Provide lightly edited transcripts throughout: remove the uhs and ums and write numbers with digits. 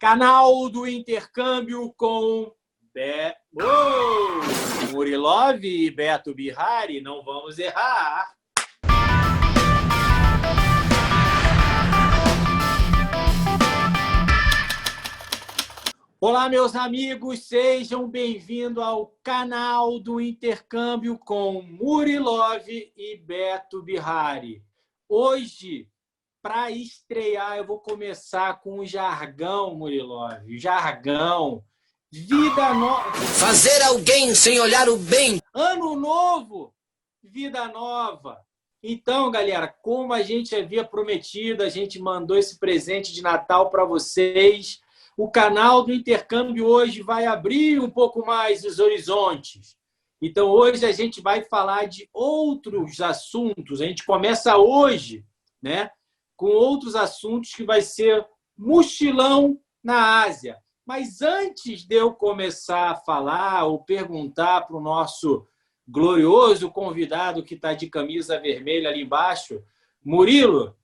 Canal do Intercâmbio com Murilov e Beto Bihari, não vamos errar. Olá, meus amigos, sejam bem-vindos ao Canal do Intercâmbio com Murilov e Beto Bihari. Hoje, para estrear, eu vou começar com o jargão, Murilov. Jargão. Vida nova. Fazer alguém sem olhar o bem. Ano novo, vida nova. Então, galera, como a gente havia prometido, a gente mandou esse presente de Natal para vocês. O canal do Intercâmbio hoje vai abrir um pouco mais os horizontes. Então, hoje a gente vai falar de outros assuntos. A gente começa hoje, né, com outros assuntos que vai ser mochilão na Ásia. Mas antes de eu começar a falar ou perguntar para o nosso glorioso convidado que está de camisa vermelha ali embaixo, Murilo,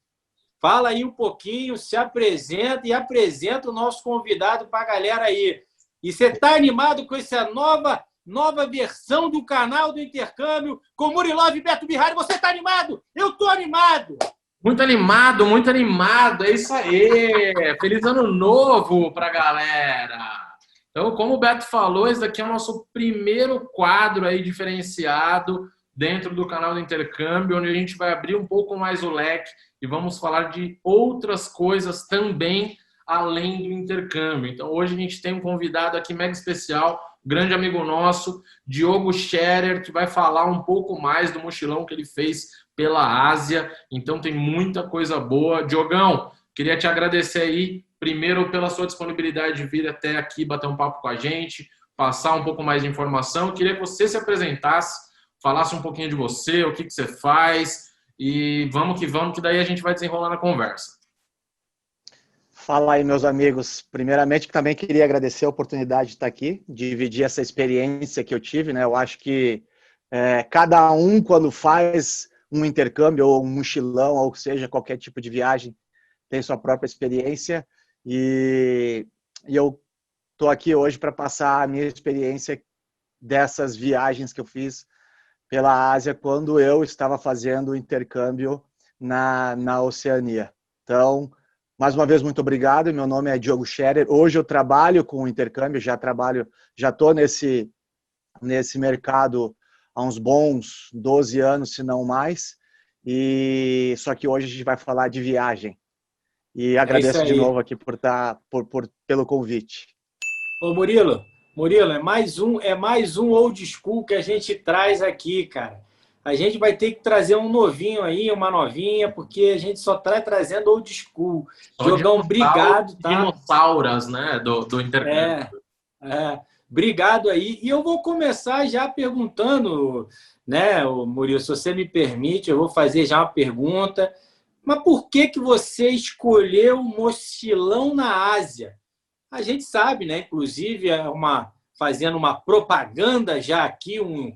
fala aí um pouquinho, se apresenta e apresenta o nosso convidado para a galera aí. E você está animado com essa nova versão do canal do Intercâmbio com Murilov e Beto Bihari? Você está animado? Eu estou animado! Muito animado, é isso aí. Feliz ano novo para a galera. Então, como o Beto falou, esse daqui é o nosso primeiro quadro aí diferenciado dentro do canal do Intercâmbio, onde a gente vai abrir um pouco mais o leque e vamos falar de outras coisas também além do intercâmbio. Então, hoje a gente tem um convidado aqui mega especial, grande amigo nosso, Diogo Scherer, que vai falar um pouco mais do mochilão que ele fez pela Ásia. Então, tem muita coisa boa. Diogão, queria te agradecer aí, primeiro, pela sua disponibilidade de vir até aqui bater um papo com a gente, passar um pouco mais de informação. Eu queria que você se apresentasse, falasse um pouquinho de você, o que você faz, e vamos, que daí a gente vai desenrolando a conversa. Fala aí, meus amigos. Primeiramente, também queria agradecer a oportunidade de estar aqui, dividir essa experiência que eu tive, né? Eu acho que cada um, quando faz um intercâmbio ou um mochilão, ou seja, qualquer tipo de viagem, tem sua própria experiência. E eu estou aqui hoje para passar a minha experiência dessas viagens que eu fiz pela Ásia quando eu estava fazendo o intercâmbio na Oceania. Então, mais uma vez, muito obrigado. Meu nome é Diogo Scherer. Hoje eu trabalho com o intercâmbio, já estou nesse mercado há uns bons 12 anos, se não mais. E só que hoje a gente vai falar de viagem. E agradeço de novo aqui pelo convite. Ô, Murilo, é mais um old school que a gente traz aqui, cara. A gente vai ter que trazer um novinho aí, uma novinha, porque a gente só está trazendo old school. Diogão, obrigado, tá? Dinossauros, né, do intercâmbio. Obrigado aí. E eu vou começar já perguntando, né, Murilo, se você me permite, eu vou fazer já uma pergunta. Mas por que você escolheu o mochilão na Ásia? A gente sabe, né? Inclusive, fazendo uma propaganda já aqui, um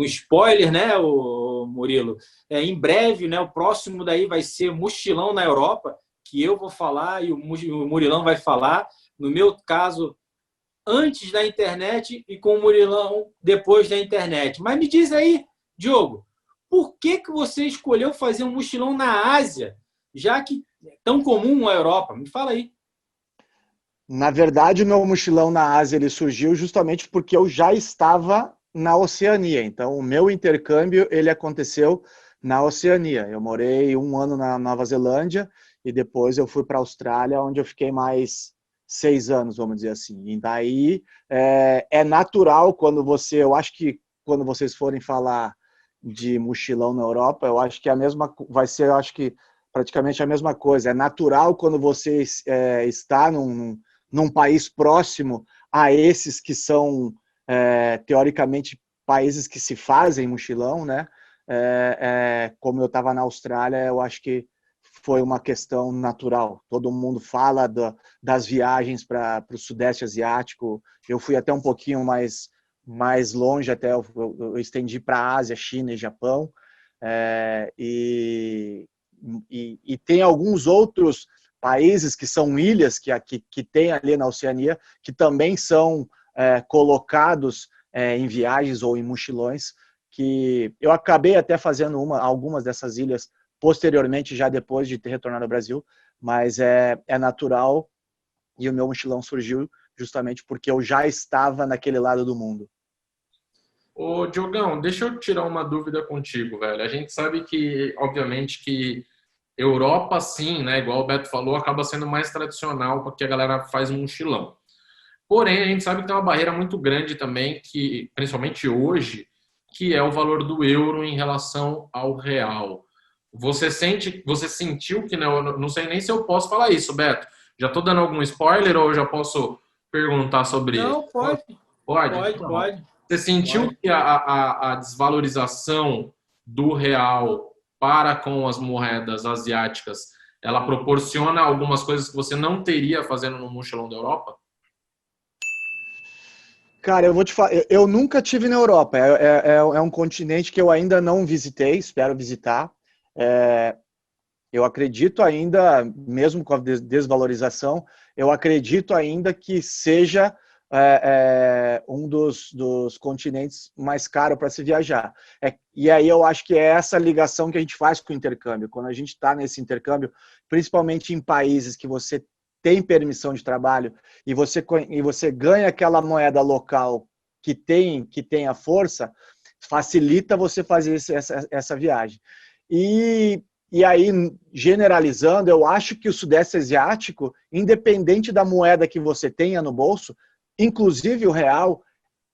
spoiler, né, o Murilo? Em breve, né, o próximo daí vai ser mochilão na Europa, que eu vou falar e o Murilão vai falar. No meu caso, antes da internet e com o Murilão depois da internet. Mas me diz aí, Diogo, por que você escolheu fazer um mochilão na Ásia, já que é tão comum a Europa? Me fala aí. Na verdade, o meu mochilão na Ásia ele surgiu justamente porque eu já estava na Oceania. Então, o meu intercâmbio ele aconteceu na Oceania. Eu morei 1 ano na Nova Zelândia e depois eu fui para a Austrália, onde eu fiquei mais 6 anos, vamos dizer assim. E daí é natural eu acho que quando vocês forem falar de mochilão na Europa, eu acho que vai ser, eu acho que praticamente a mesma coisa. É natural quando você está num país próximo a esses que são, teoricamente, países que se fazem mochilão, né? Como eu estava na Austrália, eu acho que foi uma questão natural. Todo mundo fala das viagens para o Sudeste Asiático. Eu fui até um pouquinho mais longe, até eu estendi para a Ásia, China e Japão. E tem alguns outros países que são ilhas que tem ali na Oceania, que também são colocados em viagens ou em mochilões, que eu acabei até fazendo algumas dessas ilhas posteriormente, já depois de ter retornado ao Brasil, mas é natural, e o meu mochilão surgiu justamente porque eu já estava naquele lado do mundo. Ô, Diogão, deixa eu tirar uma dúvida contigo, velho. A gente sabe que, obviamente, que Europa, sim, né, igual o Beto falou, acaba sendo mais tradicional porque a galera faz um mochilão. Porém, a gente sabe que tem uma barreira muito grande também, que, principalmente hoje, que é o valor do euro em relação ao real. Você sentiu que, né, eu não sei nem se eu posso falar isso, Beto. Já estou dando algum spoiler ou eu já posso perguntar sobre isso? Não, pode. Pode? Pode, Então, pode. você sentiu Pode. que a desvalorização do real para com as moedas asiáticas, ela proporciona algumas coisas que você não teria fazendo no mochilão da Europa? Cara, eu vou te falar, eu nunca tive na Europa, é um continente que eu ainda não visitei, espero visitar. Eu acredito ainda, mesmo com a desvalorização, eu acredito ainda que seja um dos continentes mais caros para se viajar. E aí eu acho que é essa ligação que a gente faz com o intercâmbio. Quando a gente está nesse intercâmbio, principalmente em países que você tem permissão de trabalho e você ganha aquela moeda local que tem a força, facilita você fazer essa viagem. E aí, generalizando, eu acho que o Sudeste Asiático, independente da moeda que você tenha no bolso, inclusive o real,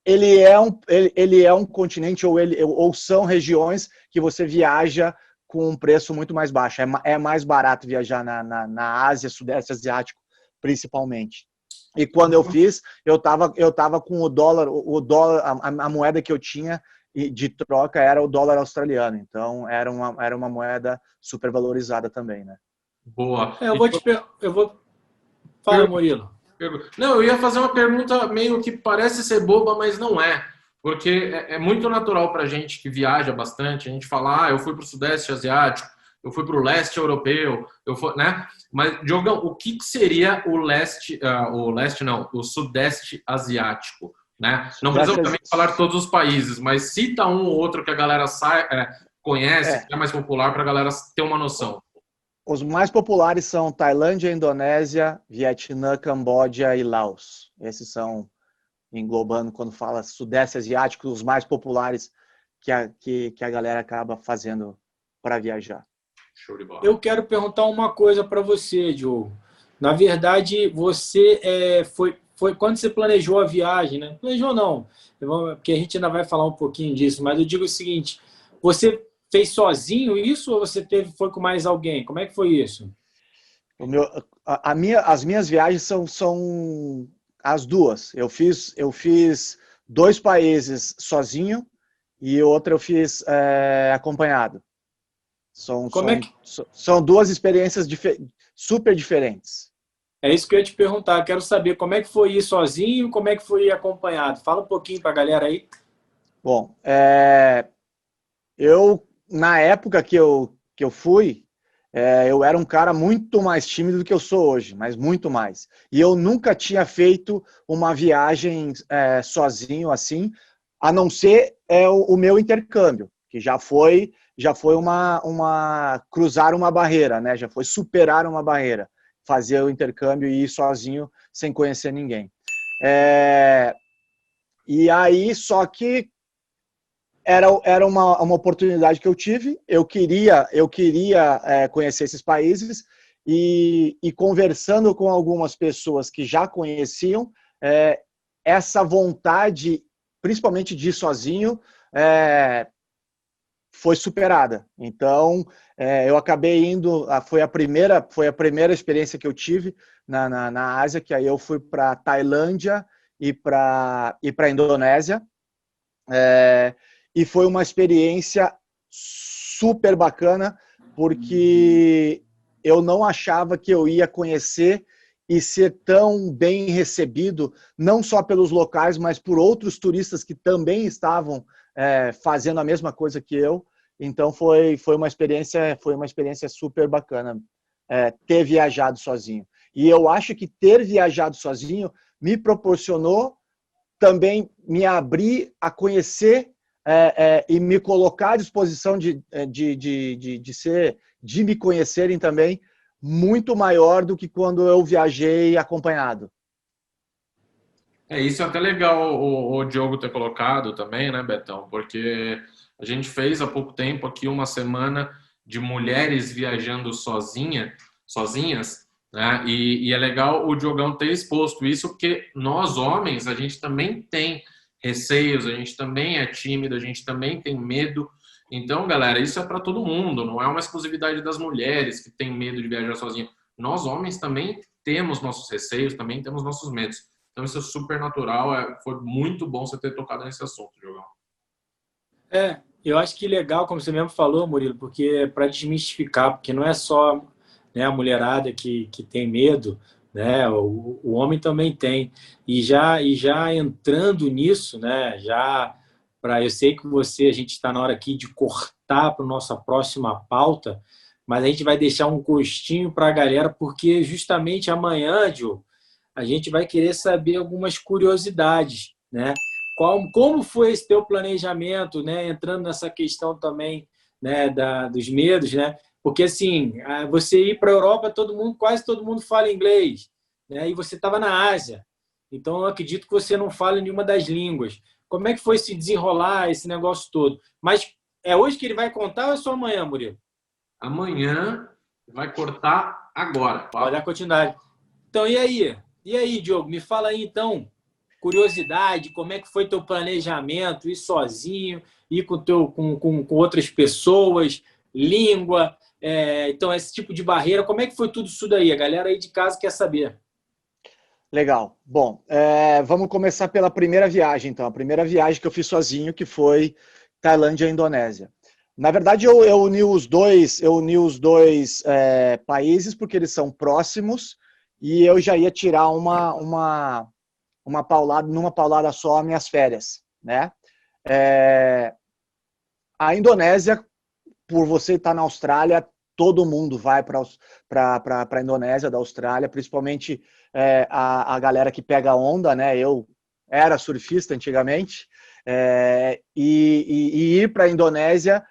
ele é um continente ou são regiões que você viaja com um preço muito mais baixo. É mais barato viajar na Ásia, Sudeste Asiático, principalmente. E quando eu fiz, eu tava com o dólar, a moeda que eu tinha de troca era o dólar australiano. Então, era uma moeda super valorizada também, né? Boa. Eu vou... Fala, Murilo. Não, eu ia fazer uma pergunta meio que parece ser boba, mas não é. Porque é muito natural para a gente que viaja bastante, a gente fala, eu fui para o Sudeste Asiático, eu fui para o Leste Europeu, né? Mas, Diogão, o que seria o Sudeste Asiático? Né? Não precisa também falar todos os países, mas cita um ou outro que a galera conhece, que é mais popular para a galera ter uma noção. Os mais populares são Tailândia, Indonésia, Vietnã, Camboja e Laos. Esses são, englobando, quando fala Sudeste Asiático, os mais populares que a galera acaba fazendo para viajar. Show de bola. Eu quero perguntar uma coisa para você, Diogo. Na verdade, você foi quando você planejou a viagem, né? Planejou não, porque a gente ainda vai falar um pouquinho disso, mas eu digo o seguinte, você fez sozinho isso ou você foi com mais alguém? Como é que foi isso? As minhas viagens são as duas. Eu fiz 2 países sozinho e outra eu fiz acompanhado. São 2 experiências super diferentes. É isso que eu ia te perguntar. Quero saber como é que foi ir sozinho e como é que foi ir acompanhado. Fala um pouquinho para a galera aí. Bom, na época que eu fui, eu era um cara muito mais tímido do que eu sou hoje, mas muito mais. E eu nunca tinha feito uma viagem sozinho assim, a não ser o meu intercâmbio, que já foi cruzar uma barreira, né? Já foi superar uma barreira, fazer o intercâmbio e ir sozinho sem conhecer ninguém. E aí, só que era uma oportunidade que eu tive, eu queria conhecer esses países e conversando com algumas pessoas que já conheciam, essa vontade, principalmente de ir sozinho, foi superada. Então, eu acabei indo, foi a primeira experiência que eu tive na Ásia, que aí eu fui para Tailândia e para Indonésia, e foi uma experiência super bacana, porque eu não achava que eu ia conhecer e ser tão bem recebido, não só pelos locais, mas por outros turistas que também estavam fazendo a mesma coisa que eu. Então foi uma experiência super bacana ter viajado sozinho. E eu acho que ter viajado sozinho me proporcionou também me abrir a conhecer e me colocar à disposição de me conhecerem também muito maior do que quando eu viajei acompanhado. Isso é até legal o Diogo ter colocado também, né, Betão? Porque a gente fez há pouco tempo aqui uma semana de mulheres viajando sozinhas, né? E é legal o Diogão ter exposto isso, porque nós homens, a gente também tem receios, a gente também é tímido, a gente também tem medo. Então, galera, isso é para todo mundo, não é uma exclusividade das mulheres que têm medo de viajar sozinha. Nós homens também temos nossos receios, também temos nossos medos. Então, isso é super natural. Foi muito bom você ter tocado nesse assunto, Diogão. Eu acho que legal, como você mesmo falou, Murilo, porque é para desmistificar, porque não é só, né, a mulherada que tem medo, né? O homem também tem. E já entrando nisso, né? Eu sei que a gente está na hora aqui de cortar para a nossa próxima pauta, mas a gente vai deixar um gostinho para a galera, porque justamente amanhã, Diogo, a gente vai querer saber algumas curiosidades, né? Como foi esse teu planejamento, né? Entrando nessa questão também, né, dos medos, né? Porque assim, você ir para a Europa, quase todo mundo fala inglês, né? E você estava na Ásia, então eu acredito que você não fala nenhuma das línguas. Como é que foi se desenrolar esse negócio todo? Mas é hoje que ele vai contar ou é só amanhã, Murilo? Amanhã vai cortar agora. Vai dar continuidade. Então, e aí? E aí, Diogo, me fala aí, então, curiosidade, como é que foi teu planejamento, ir sozinho, ir com outras pessoas, língua, então, esse tipo de barreira, como é que foi tudo isso daí? A galera aí de casa quer saber. Legal. Bom, vamos começar pela primeira viagem, então. A primeira viagem que eu fiz sozinho, que foi Tailândia e Indonésia. Na verdade, eu uni os dois países porque eles são próximos e eu já ia tirar numa paulada só minhas férias, né? A Indonésia, por você estar na Austrália, todo mundo vai para a Indonésia da Austrália, principalmente a galera que pega onda, né? Eu era surfista antigamente, e ir para a Indonésia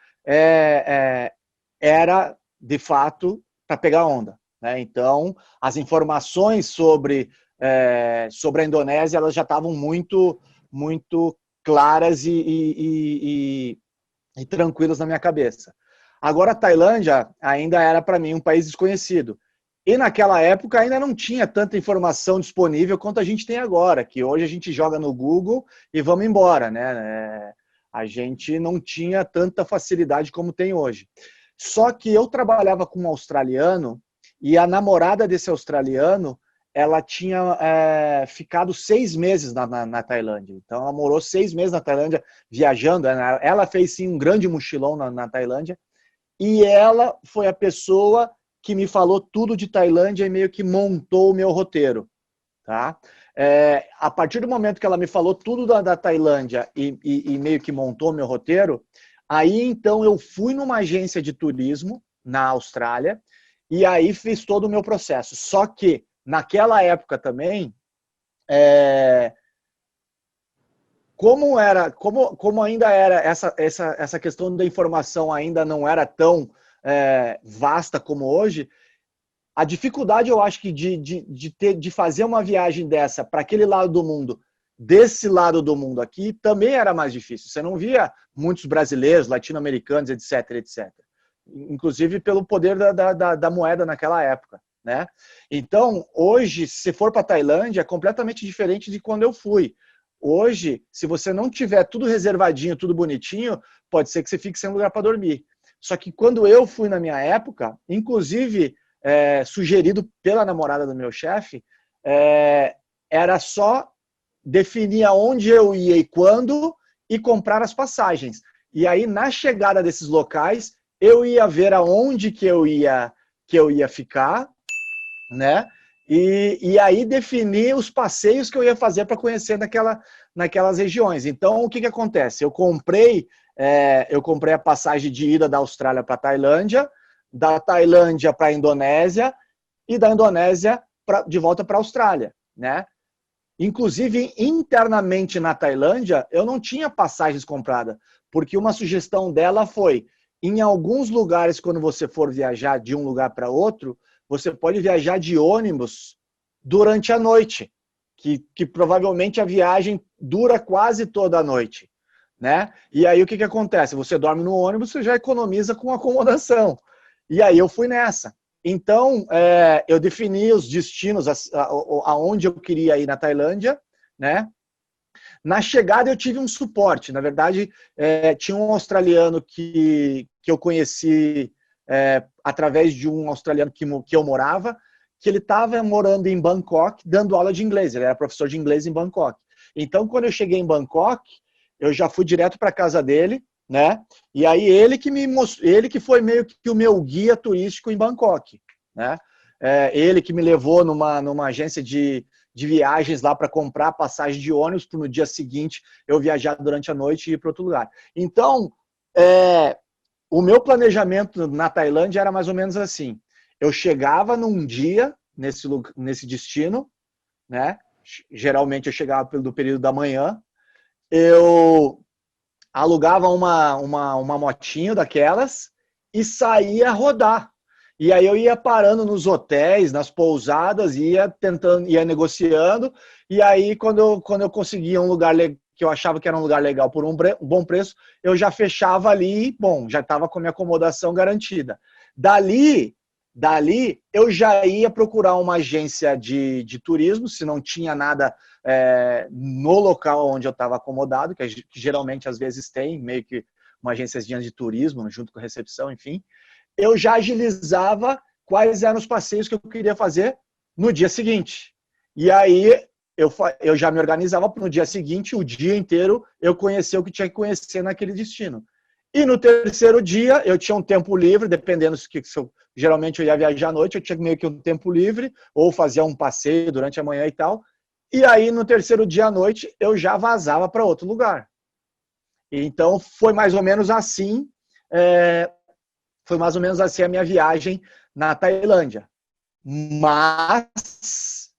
era, de fato, para pegar onda, né? Então, as informações sobre a Indonésia elas já estavam muito, muito claras e tranquilas na minha cabeça. Agora, a Tailândia ainda era, para mim, um país desconhecido. E naquela época ainda não tinha tanta informação disponível quanto a gente tem agora, que hoje a gente joga no Google e vamos embora, né? A gente não tinha tanta facilidade como tem hoje. Só que eu trabalhava com um australiano e a namorada desse australiano, ela tinha ficado 6 meses na Tailândia. Então, ela morou 6 meses na Tailândia viajando. Ela fez, sim, um grande mochilão na Tailândia. E ela foi a pessoa que me falou tudo de Tailândia e meio que montou o meu roteiro. Tá? A partir do momento que ela me falou tudo da Tailândia e meio que montou o meu roteiro, aí então eu fui numa agência de turismo na Austrália e aí fiz todo o meu processo. Só que naquela época também, como ainda era essa questão da informação ainda não era tão vasta como hoje, a dificuldade, eu acho que de fazer uma viagem dessa para aquele lado do mundo, desse lado do mundo aqui, também era mais difícil. Você não via muitos brasileiros, latino-americanos, etc, etc. Inclusive pelo poder da moeda naquela época, né? Então, hoje, se for para a Tailândia, é completamente diferente de quando eu fui. Hoje, se você não tiver tudo reservadinho, tudo bonitinho, pode ser que você fique sem lugar para dormir. Só que quando eu fui na minha época, inclusive sugerido pela namorada do meu chefe, era só definir aonde eu ia e quando e comprar as passagens. E aí, na chegada desses locais, eu ia ver aonde que eu ia ficar, né? E aí definir os passeios que eu ia fazer para conhecer naquelas regiões. Então, o que acontece? Eu comprei a passagem de ida da Austrália para a Tailândia, da Tailândia para a Indonésia e da Indonésia de volta para a Austrália, né? Inclusive, internamente na Tailândia, eu não tinha passagens compradas, porque uma sugestão dela foi, em alguns lugares, quando você for viajar de um lugar para outro, você pode viajar de ônibus durante a noite, que provavelmente a viagem dura quase toda a noite, né? E aí o que acontece? Você dorme no ônibus, você já economiza com acomodação. E aí eu fui nessa. Então, eu defini os destinos, aonde eu queria ir na Tailândia, né? Na chegada eu tive um suporte. Na verdade, tinha um australiano que eu conheci através de um australiano que eu morava, que ele estava morando em Bangkok, dando aula de inglês. Ele era professor de inglês em Bangkok. Então, quando eu cheguei em Bangkok, eu já fui direto para a casa dele, né? E aí ele que me mostrou, ele que foi meio que o meu guia turístico em Bangkok, né? Ele que me levou numa agência de viagens lá para comprar passagem de ônibus para no dia seguinte eu viajar durante a noite e ir para outro lugar. Então, o meu planejamento na Tailândia era mais ou menos assim. Eu chegava num dia nesse destino, né? Geralmente eu chegava pelo período da manhã, eu alugava uma motinho daquelas e saía rodar. E aí eu ia parando nos hotéis, nas pousadas, ia negociando, e aí quando eu conseguia um lugar que eu achava que era um lugar legal por um bom preço, eu já fechava ali, bom, já estava com a minha acomodação garantida. Dali eu já ia procurar uma agência de turismo, se não tinha nada no local onde eu estava acomodado, que geralmente às vezes tem, meio que uma agência de turismo, junto com a recepção, enfim. Eu já agilizava quais eram os passeios que eu queria fazer no dia seguinte. E aí eu já me organizava para no dia seguinte, o dia inteiro, eu conhecer o que tinha que conhecer naquele destino. E no terceiro dia, eu tinha um tempo livre, dependendo se geralmente eu ia viajar à noite, eu tinha meio que um tempo livre, ou fazia um passeio durante a manhã e tal. E aí, no terceiro dia à noite, eu já vazava para outro lugar. Então, foi mais ou menos assim a minha viagem na Tailândia. Mas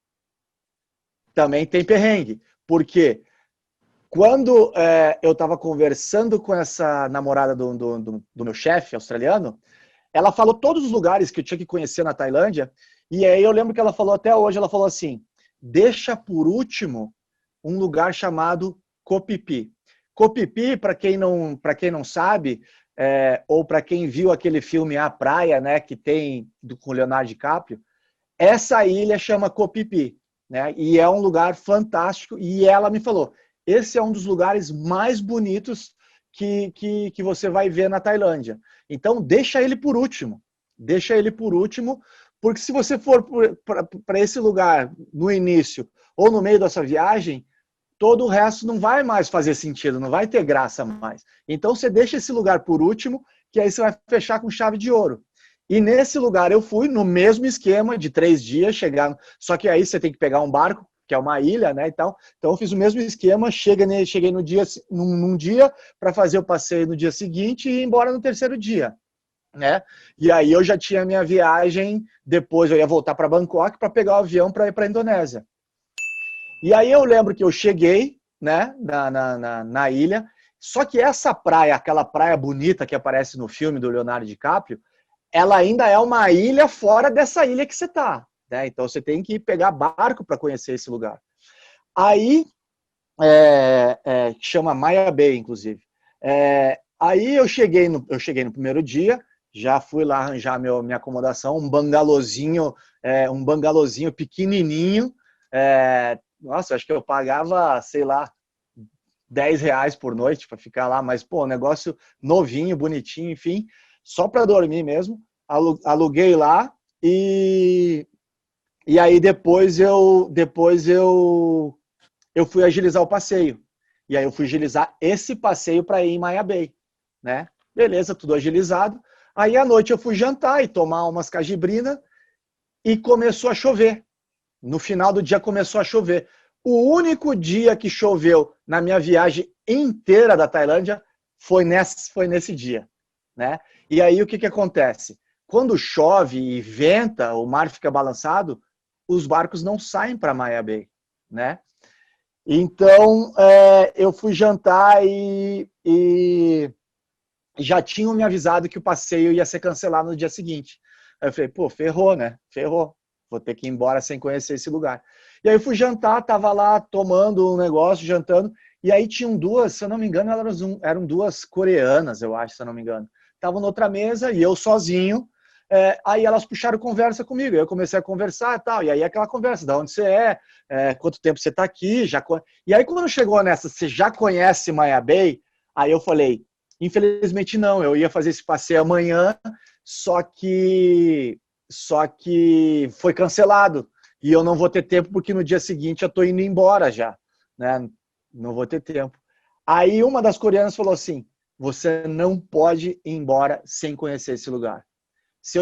também tem perrengue, porque quando eu estava conversando com essa namorada do meu chefe australiano, ela falou todos os lugares que eu tinha que conhecer na Tailândia, e aí eu lembro que ela falou até hoje, ela falou assim, deixa por último um lugar chamado Koh Phi Phi. Koh Phi Phi, para quem não sabe, ou para quem viu aquele filme A Praia, né, que tem com Leonardo DiCaprio, essa ilha chama Koh Phi Phi, né, e é um lugar fantástico, e ela me falou, esse é um dos lugares mais bonitos que você vai ver na Tailândia. Então, deixa ele por último, porque se você for para esse lugar no início ou no meio dessa viagem, todo o resto não vai mais fazer sentido, não vai ter graça mais. Então, você deixa esse lugar por último, que aí você vai fechar com chave de ouro. E nesse lugar eu fui no mesmo esquema de 3 dias, só que aí você tem que pegar um barco, que é uma ilha, né, e tal. Então eu fiz o mesmo esquema, cheguei num dia para fazer o passeio no dia seguinte e ir embora no terceiro dia, né? E aí eu já tinha minha viagem, depois eu ia voltar para Bangkok para pegar o avião para ir para a Indonésia. E aí eu lembro que eu cheguei, né, na ilha, só que essa praia, aquela praia bonita que aparece no filme do Leonardo DiCaprio, ela ainda é uma ilha fora dessa ilha que você está. Né? Então você tem que pegar barco para conhecer esse lugar. Aí, chama Maya Bay, inclusive. Aí eu cheguei no primeiro dia, já fui lá arranjar minha acomodação, um bangalozinho pequenininho. Nossa, acho que eu pagava, sei lá, R$10 por noite para ficar lá, mas, pô, negócio novinho, bonitinho, enfim, só para dormir mesmo. Aluguei lá e aí depois eu fui agilizar o passeio. E aí eu fui agilizar esse passeio para ir em Maya Bay, né? Beleza, tudo agilizado. Aí à noite eu fui jantar e tomar umas cajibrinas e começou a chover. No final do dia começou a chover. O único dia que choveu na minha viagem inteira da Tailândia foi nesse dia, né? E aí o que acontece? quando chove e venta, o mar fica balançado, os barcos não saem para Maya Bay, né? Então, eu fui jantar e já tinham me avisado que o passeio ia ser cancelado no dia seguinte. Aí eu falei, pô, ferrou, né? Ferrou. Vou ter que ir embora sem conhecer esse lugar. E aí eu fui jantar, tava lá tomando um negócio, jantando, e aí tinham duas, se eu não me engano, eram duas coreanas, eu acho, se eu não me engano. Estavam noutra mesa e eu sozinho. Aí elas puxaram conversa comigo, eu comecei a conversar e tal, e aí aquela conversa, de onde você quanto tempo você está aqui, e aí quando chegou nessa, você já conhece Maya Bay? Aí eu falei, infelizmente não, eu ia fazer esse passeio amanhã, só que foi cancelado, e eu não vou ter tempo porque no dia seguinte eu estou indo embora já, né? Não vou ter tempo. Aí uma das coreanas falou assim, você não pode ir embora sem conhecer esse lugar. Se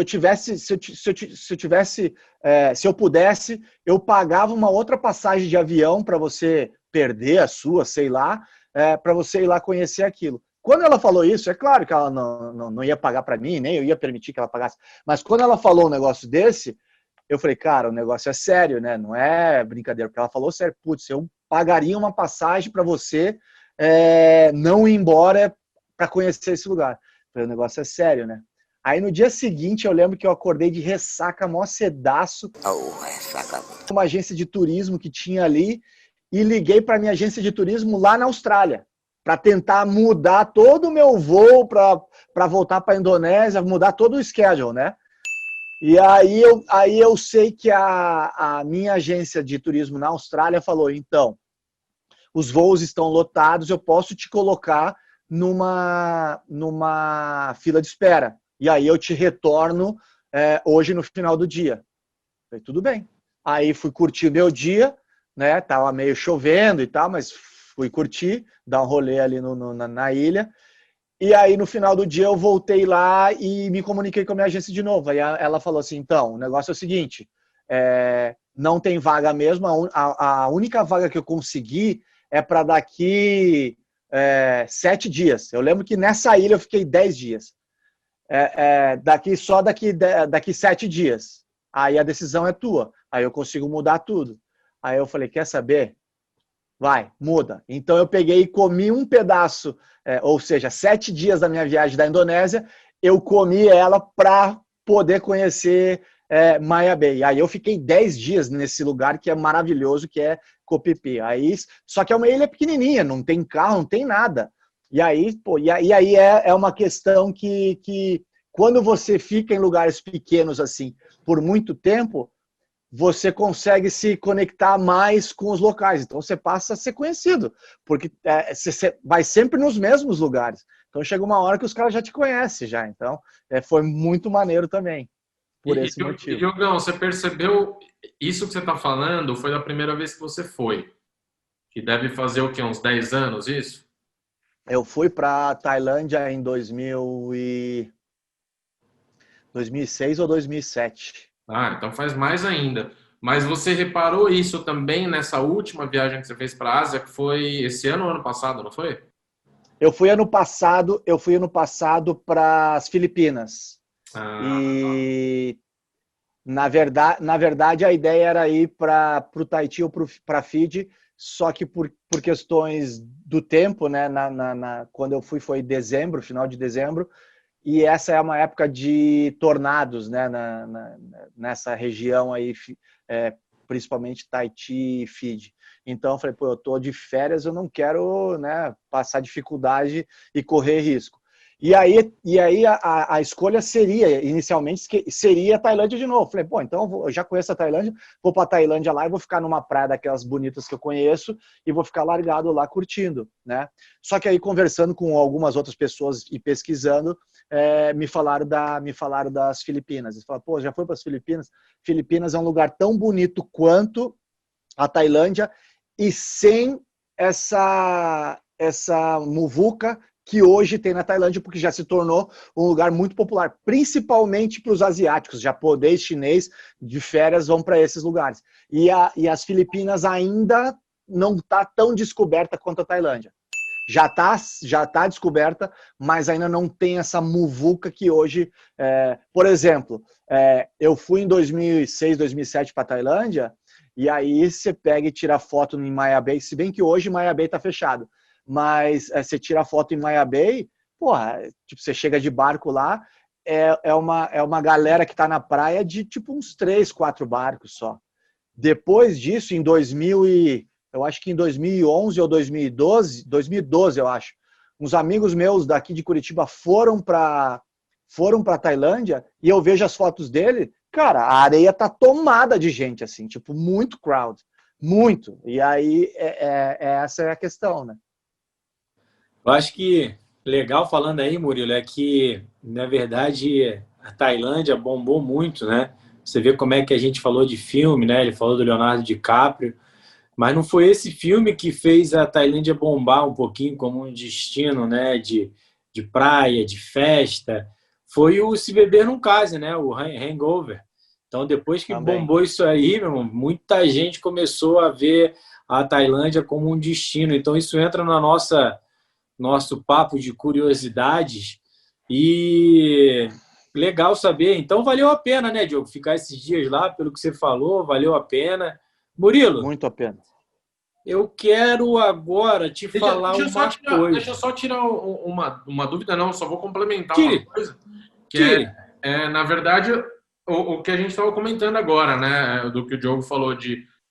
eu pudesse, eu pagava uma outra passagem de avião para você perder a sua, sei lá, para você ir lá conhecer aquilo. Quando ela falou isso, é claro que ela não ia pagar para mim, nem eu ia permitir que ela pagasse, mas quando ela falou um negócio desse, eu falei, cara, o negócio é sério, né? Não é brincadeira, porque ela falou sério, putz, eu pagaria uma passagem para você não ir embora para conhecer esse lugar. Eu falei, o negócio é sério, né? Aí no dia seguinte eu lembro que eu acordei de ressaca, mó cedaço, uma agência de turismo que tinha ali, e liguei para minha agência de turismo lá na Austrália, para tentar mudar todo o meu voo para voltar para a Indonésia, mudar todo o schedule, né? E aí eu sei que a minha agência de turismo na Austrália falou, então, os voos estão lotados, eu posso te colocar numa fila de espera. E aí eu te retorno hoje no final do dia. Falei, tudo bem. Aí fui curtir meu dia, né? Tava meio chovendo e tal, mas fui curtir, dar um rolê ali na ilha. E aí no final do dia eu voltei lá e me comuniquei com a minha agência de novo. Aí ela falou assim, então, o negócio é o seguinte, não tem vaga mesmo, a única vaga que eu consegui é para daqui 7 dias. Eu lembro que nessa ilha eu fiquei 10 dias. Daqui 7 dias. Aí a decisão é tua. Aí eu consigo mudar tudo. Aí eu falei, quer saber? Vai, muda. Então eu peguei e comi um pedaço, ou seja, 7 dias da minha viagem da Indonésia, eu comi ela para poder conhecer Maya Bay. Aí eu fiquei 10 dias nesse lugar que é maravilhoso, que é Koh Phi Phi. Aí, só que é uma ilha pequenininha, não tem carro, não tem nada. E aí, é uma questão que quando você fica em lugares pequenos assim por muito tempo, você consegue se conectar mais com os locais. Então você passa a ser conhecido, porque você vai sempre nos mesmos lugares. Então chega uma hora que os caras já te conhecem já. Então foi muito maneiro também, por esse motivo. E Diogão, você percebeu isso que você está falando? Foi da primeira vez que você foi? Que deve fazer o quê? Uns 10 anos isso? Eu fui para Tailândia em 2006 ou 2007. Ah, então faz mais ainda. Mas você reparou isso também nessa última viagem que você fez para a Ásia, que foi esse ano ou ano passado, não foi? Eu fui ano passado para as Filipinas. E na verdade a ideia era ir para o Tahiti ou para Fiji, só que por questões do tempo, né? Quando eu fui foi dezembro, final de dezembro, e essa é uma época de tornados, né? Nessa região aí, principalmente Tahiti e Fiji. Então eu falei, pô, eu tô de férias, eu não quero, né, passar dificuldade e correr risco. E aí a escolha seria, inicialmente, seria a Tailândia de novo. Falei, pô, então eu já conheço a Tailândia, vou para a Tailândia lá e vou ficar numa praia daquelas bonitas que eu conheço e vou ficar largado lá curtindo, né? Só que aí conversando com algumas outras pessoas e pesquisando, me falaram das Filipinas. Eles falaram, pô, já foi para as Filipinas? Filipinas é um lugar tão bonito quanto a Tailândia e sem essa muvuca que hoje tem na Tailândia, porque já se tornou um lugar muito popular, principalmente para os asiáticos, japonês, chinês, de férias vão para esses lugares. E as Filipinas ainda não está tão descoberta quanto a Tailândia. já tá descoberta, mas ainda não tem essa muvuca que hoje... por exemplo, eu fui em 2006, 2007 para Tailândia, e aí você pega e tira foto em Maya Bay, se bem que hoje Maya Bay tá fechado, mas você tira foto em Maya Bay, porra, tipo, você chega de barco lá, é uma galera que tá na praia de tipo uns 3, 4 barcos só. Depois disso, eu acho que em 2011 ou 2012, eu acho, uns amigos meus daqui de Curitiba foram para Tailândia e eu vejo as fotos dele, cara, a areia tá tomada de gente, assim, tipo, muito crowd, muito. E aí, essa é a questão, né? Eu acho que legal falando aí, Murilo, é que, na verdade, a Tailândia bombou muito, né? Você vê como é que a gente falou de filme, né? Ele falou do Leonardo DiCaprio, mas não foi esse filme que fez a Tailândia bombar um pouquinho como um destino, né? De praia, de festa. Foi o Se Beber Não Case, né? O Hangover. Então, depois que Também. bombou isso aí, meu irmão, muita gente começou a ver a Tailândia como um destino. Então, isso entra na nosso papo de curiosidades e legal saber. Então, valeu a pena, né, Diogo? Ficar esses dias lá, pelo que você falou, valeu a pena. Murilo, Muito a pena. eu quero agora te falar uma coisa. Deixa eu só tirar uma dúvida, não, só vou complementar Tire, uma coisa. Que tire. na verdade, o que a gente estava comentando agora, né? Do que o Diogo falou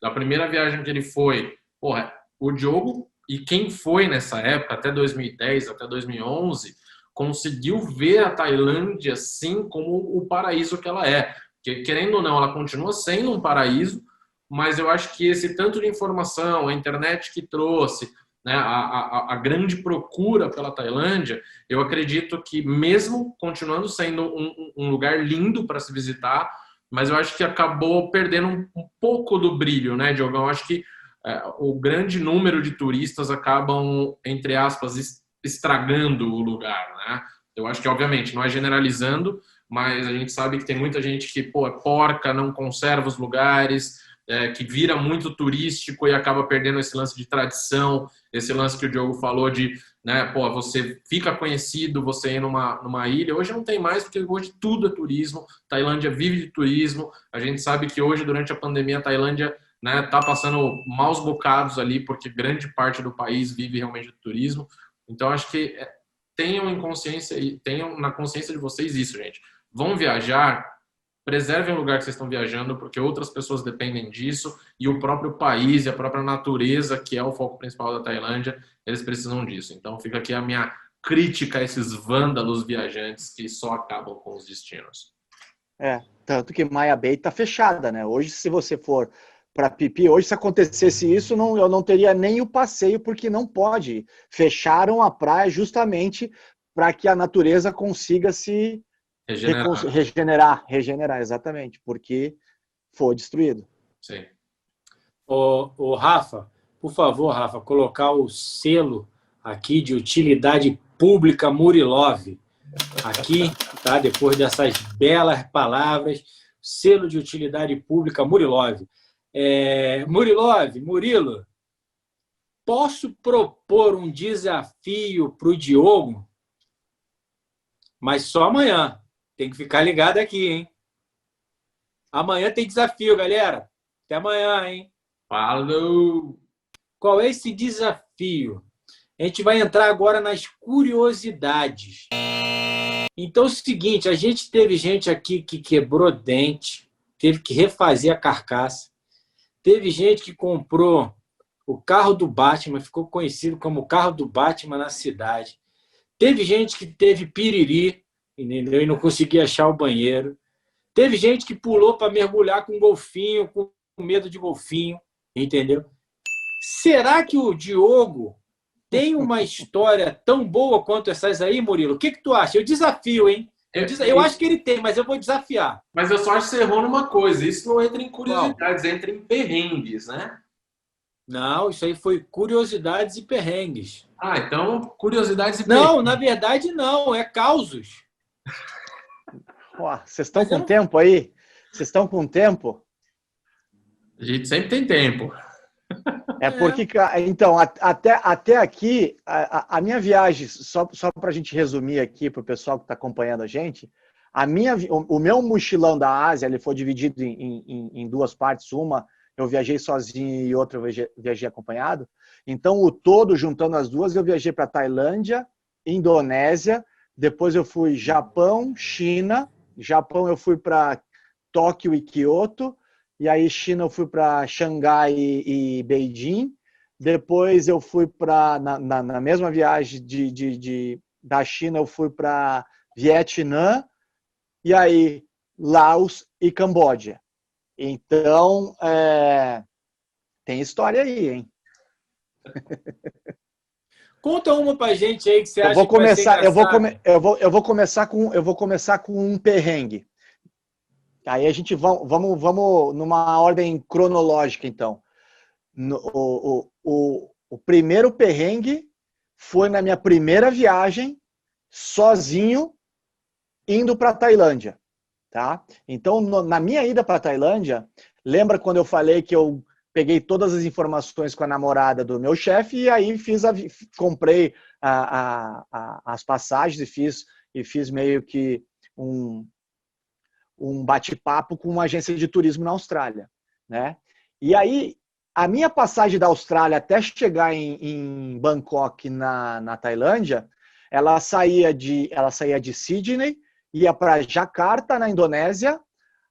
da primeira viagem que ele foi. Porra, o Diogo e quem foi nessa época, até 2010, até 2011, conseguiu ver a Tailândia, sim, como o paraíso que ela é. Porque, querendo ou não, ela continua sendo um paraíso, mas eu acho que esse tanto de informação, a internet que trouxe, né, a grande procura pela Tailândia, eu acredito que mesmo continuando sendo um lugar lindo para se visitar, mas eu acho que acabou perdendo um pouco do brilho, né, Diogo? Eu acho que o grande número de turistas acabam, entre aspas, estragando o lugar, né? Eu acho que, obviamente, não é generalizando, mas a gente sabe que tem muita gente que, pô, é porca, não conserva os lugares, que vira muito turístico e acaba perdendo esse lance de tradição, esse lance que o Diogo falou de, né, pô, você fica conhecido, você ir numa ilha. Hoje não tem mais, porque hoje tudo é turismo. Tailândia vive de turismo. A gente sabe que hoje, durante a pandemia, a Tailândia, né, tá passando maus bocados ali, porque grande parte do país vive realmente do turismo. Então, acho que tenham em consciência e tenham na consciência de vocês isso, gente. Vão viajar, preservem o lugar que vocês estão viajando, porque outras pessoas dependem disso, e o próprio país e a própria natureza, que é o foco principal da Tailândia, eles precisam disso. Então, fica aqui a minha crítica a esses vândalos viajantes que só acabam com os destinos. Tanto que Maya Bay tá fechada, né? Hoje, se você for para Pipi, hoje, se acontecesse isso, eu não teria nem o passeio, porque não pode. Fecharam a praia justamente para que a natureza consiga se regenerar, exatamente, porque foi destruído. Sim. Ô, Rafa, por favor, Rafa, colocar o selo aqui de utilidade pública Murilov. Aqui, tá? Depois dessas belas palavras, selo de utilidade pública Murilov. Murilo, posso propor um desafio para o Diogo? Mas só amanhã. Tem que ficar ligado aqui, hein? Amanhã tem desafio, galera. Até amanhã, hein? Falou! Qual é esse desafio? A gente vai entrar agora nas curiosidades. Então é o seguinte, a gente teve gente aqui que quebrou dente, teve que refazer a carcaça. Teve gente que comprou o carro do Batman, ficou conhecido como o carro do Batman na cidade. Teve gente que teve piriri, entendeu? E não conseguia achar o banheiro. Teve gente que pulou para mergulhar com golfinho, com medo de golfinho, entendeu? Será que o Diogo tem uma história tão boa quanto essas aí, Murilo? O que tu acha? Eu desafio, hein? Eu acho que ele tem, mas eu vou desafiar. Mas eu só acho que você errou numa coisa. Isso não entra em curiosidades, entra em perrengues, né? Não, isso aí foi curiosidades e perrengues. Ah, então curiosidades e perrengues. Não, na verdade não, é causos. Vocês estão com tempo aí? Vocês estão com tempo? A gente sempre tem tempo. É porque, então, até aqui, a minha viagem, só para a gente resumir aqui para o pessoal que está acompanhando a gente, o meu mochilão da Ásia ele foi dividido em duas partes. Uma eu viajei sozinho e outra eu viajei acompanhado. Então, o todo, juntando as duas, eu viajei para Tailândia, Indonésia, depois eu fui Japão, China. Japão eu fui para Tóquio e Kyoto. E aí, China, eu fui para Xangai e Beijing. Depois, eu fui para, na mesma viagem da China, eu fui para Vietnã. E aí, Laos e Camboja. Então, tem história aí, hein? Conta uma pra gente aí que você Eu acha vou que vai ser começar, engraçado. eu vou começar com um perrengue. Aí a gente vamos numa ordem cronológica, então. O primeiro perrengue foi na minha primeira viagem, sozinho, indo para a Tailândia. Tá? Então, na minha ida para a Tailândia, lembra quando eu falei que eu peguei todas as informações com a namorada do meu chefe e aí comprei as passagens e fiz meio que um bate-papo com uma agência de turismo na Austrália, né? E aí, a minha passagem da Austrália até chegar em Bangkok, na Tailândia, ela saía de Sydney, ia para Jakarta, na Indonésia.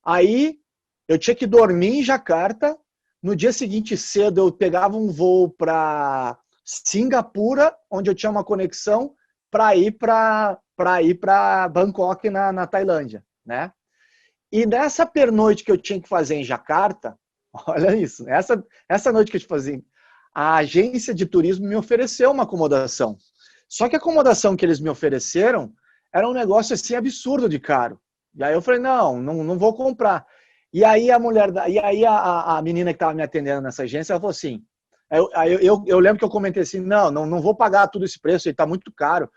Aí, eu tinha que dormir em Jakarta. No dia seguinte, cedo, eu pegava um voo para Singapura, onde eu tinha uma conexão para ir para Bangkok, na Tailândia, né? E nessa pernoite que eu tinha que fazer em Jakarta, olha isso, essa noite que eu tinha que fazer, a agência de turismo me ofereceu uma acomodação. Só que a acomodação que eles me ofereceram era um negócio assim absurdo de caro. E aí eu falei, não vou comprar. E aí a menina que estava me atendendo nessa agência, ela falou assim, eu lembro que eu comentei assim, não vou pagar tudo esse preço, ele está muito caro.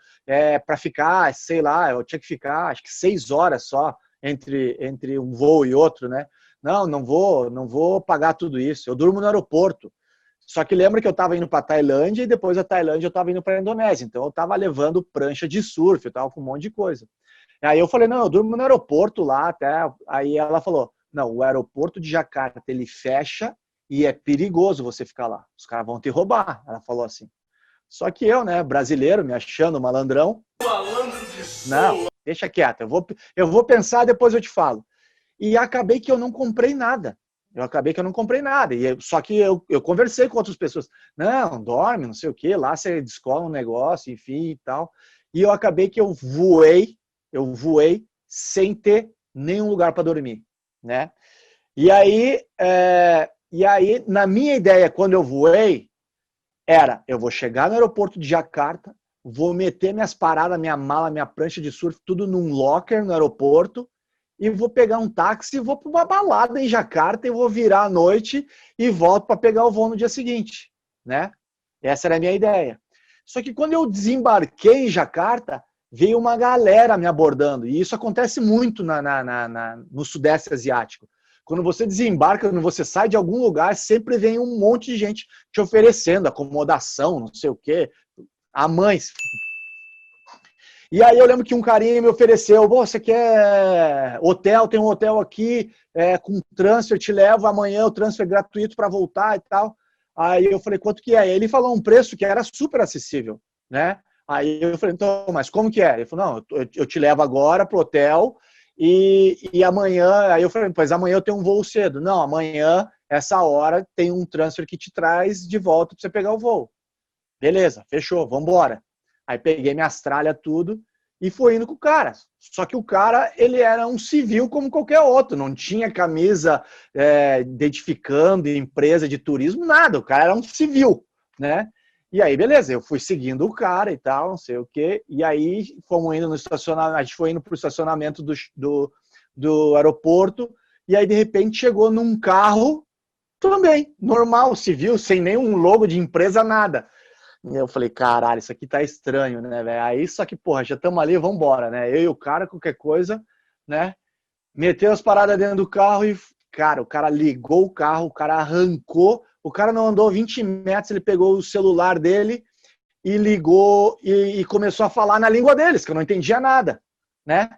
Para ficar, sei lá, eu tinha que ficar acho que 6 horas só entre um voo e outro, né? Não vou pagar tudo isso. Eu durmo no aeroporto. Só que lembra que eu estava indo para a Tailândia e depois da Tailândia eu estava indo para a Indonésia. Então eu estava levando prancha de surf, eu estava com um monte de coisa. Aí eu falei, eu durmo no aeroporto lá até. Aí ela falou, não, o aeroporto de Jakarta ele fecha e é perigoso você ficar lá. Os caras vão te roubar. Ela falou assim. Só que eu, né, brasileiro, me achando malandrão. Não, deixa quieto, eu vou pensar, depois eu te falo. E acabei que eu não comprei nada. Só que eu conversei com outras pessoas. Não, dorme, não sei o quê, lá você descola um negócio, enfim e tal. E eu acabei que eu voei sem ter nenhum lugar para dormir, né? E aí, na minha ideia, quando eu voei, eu vou chegar no aeroporto de Jakarta, vou meter minhas paradas, minha mala, minha prancha de surf, tudo num locker no aeroporto, e vou pegar um táxi e vou para uma balada em Jakarta e vou virar à noite e volto para pegar o voo no dia seguinte, né? Essa era a minha ideia. Só que quando eu desembarquei em Jakarta, veio uma galera me abordando, e isso acontece muito no Sudeste Asiático. Quando você desembarca, quando você sai de algum lugar, sempre vem um monte de gente te oferecendo acomodação, não sei o quê, a mães. E aí eu lembro que um carinha me ofereceu, você quer hotel? Tem um hotel aqui com transfer, te levo amanhã, o transfer é gratuito para voltar e tal. Aí eu falei, quanto que é? Ele falou um preço que era super acessível, né? Aí eu falei, então, mas como que é? Ele falou, não, eu te levo agora pro hotel e amanhã... Aí eu falei, pois amanhã eu tenho um voo cedo. Não, amanhã, essa hora, tem um transfer que te traz de volta para você pegar o voo. Beleza, fechou, vamos embora. Aí peguei minha tralha, tudo, e fui indo com o cara. Só que o cara, ele era um civil como qualquer outro, não tinha camisa identificando empresa de turismo, nada. O cara era um civil, né? E aí, beleza, eu fui seguindo o cara e tal, não sei o quê. E aí, fomos indo no estacionamento, a gente foi indo para o estacionamento do aeroporto, e aí, de repente, chegou num carro também, normal, civil, sem nenhum logo de empresa, nada. E eu falei, caralho, isso aqui tá estranho, né, velho? Aí, só que, porra, já estamos ali, vamos embora, né? Eu e o cara, qualquer coisa, né? Meteu as paradas dentro do carro e, cara, o cara ligou o carro, o cara arrancou O cara não andou 20 metros, ele pegou o celular dele e ligou e começou a falar na língua deles, que eu não entendia nada, né?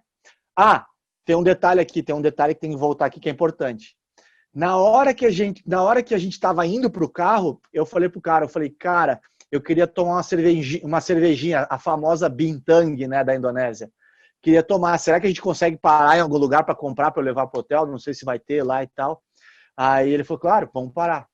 Ah, tem um detalhe aqui, tem um detalhe que tem que voltar aqui que é importante. Na hora que a gente estava indo para o carro, eu falei pro cara, cara, eu queria tomar uma cervejinha, a famosa Bintang, né, da Indonésia. Queria tomar. Será que a gente consegue parar em algum lugar para comprar para eu levar pro hotel? Não sei se vai ter lá e tal. Aí ele falou, claro, vamos parar.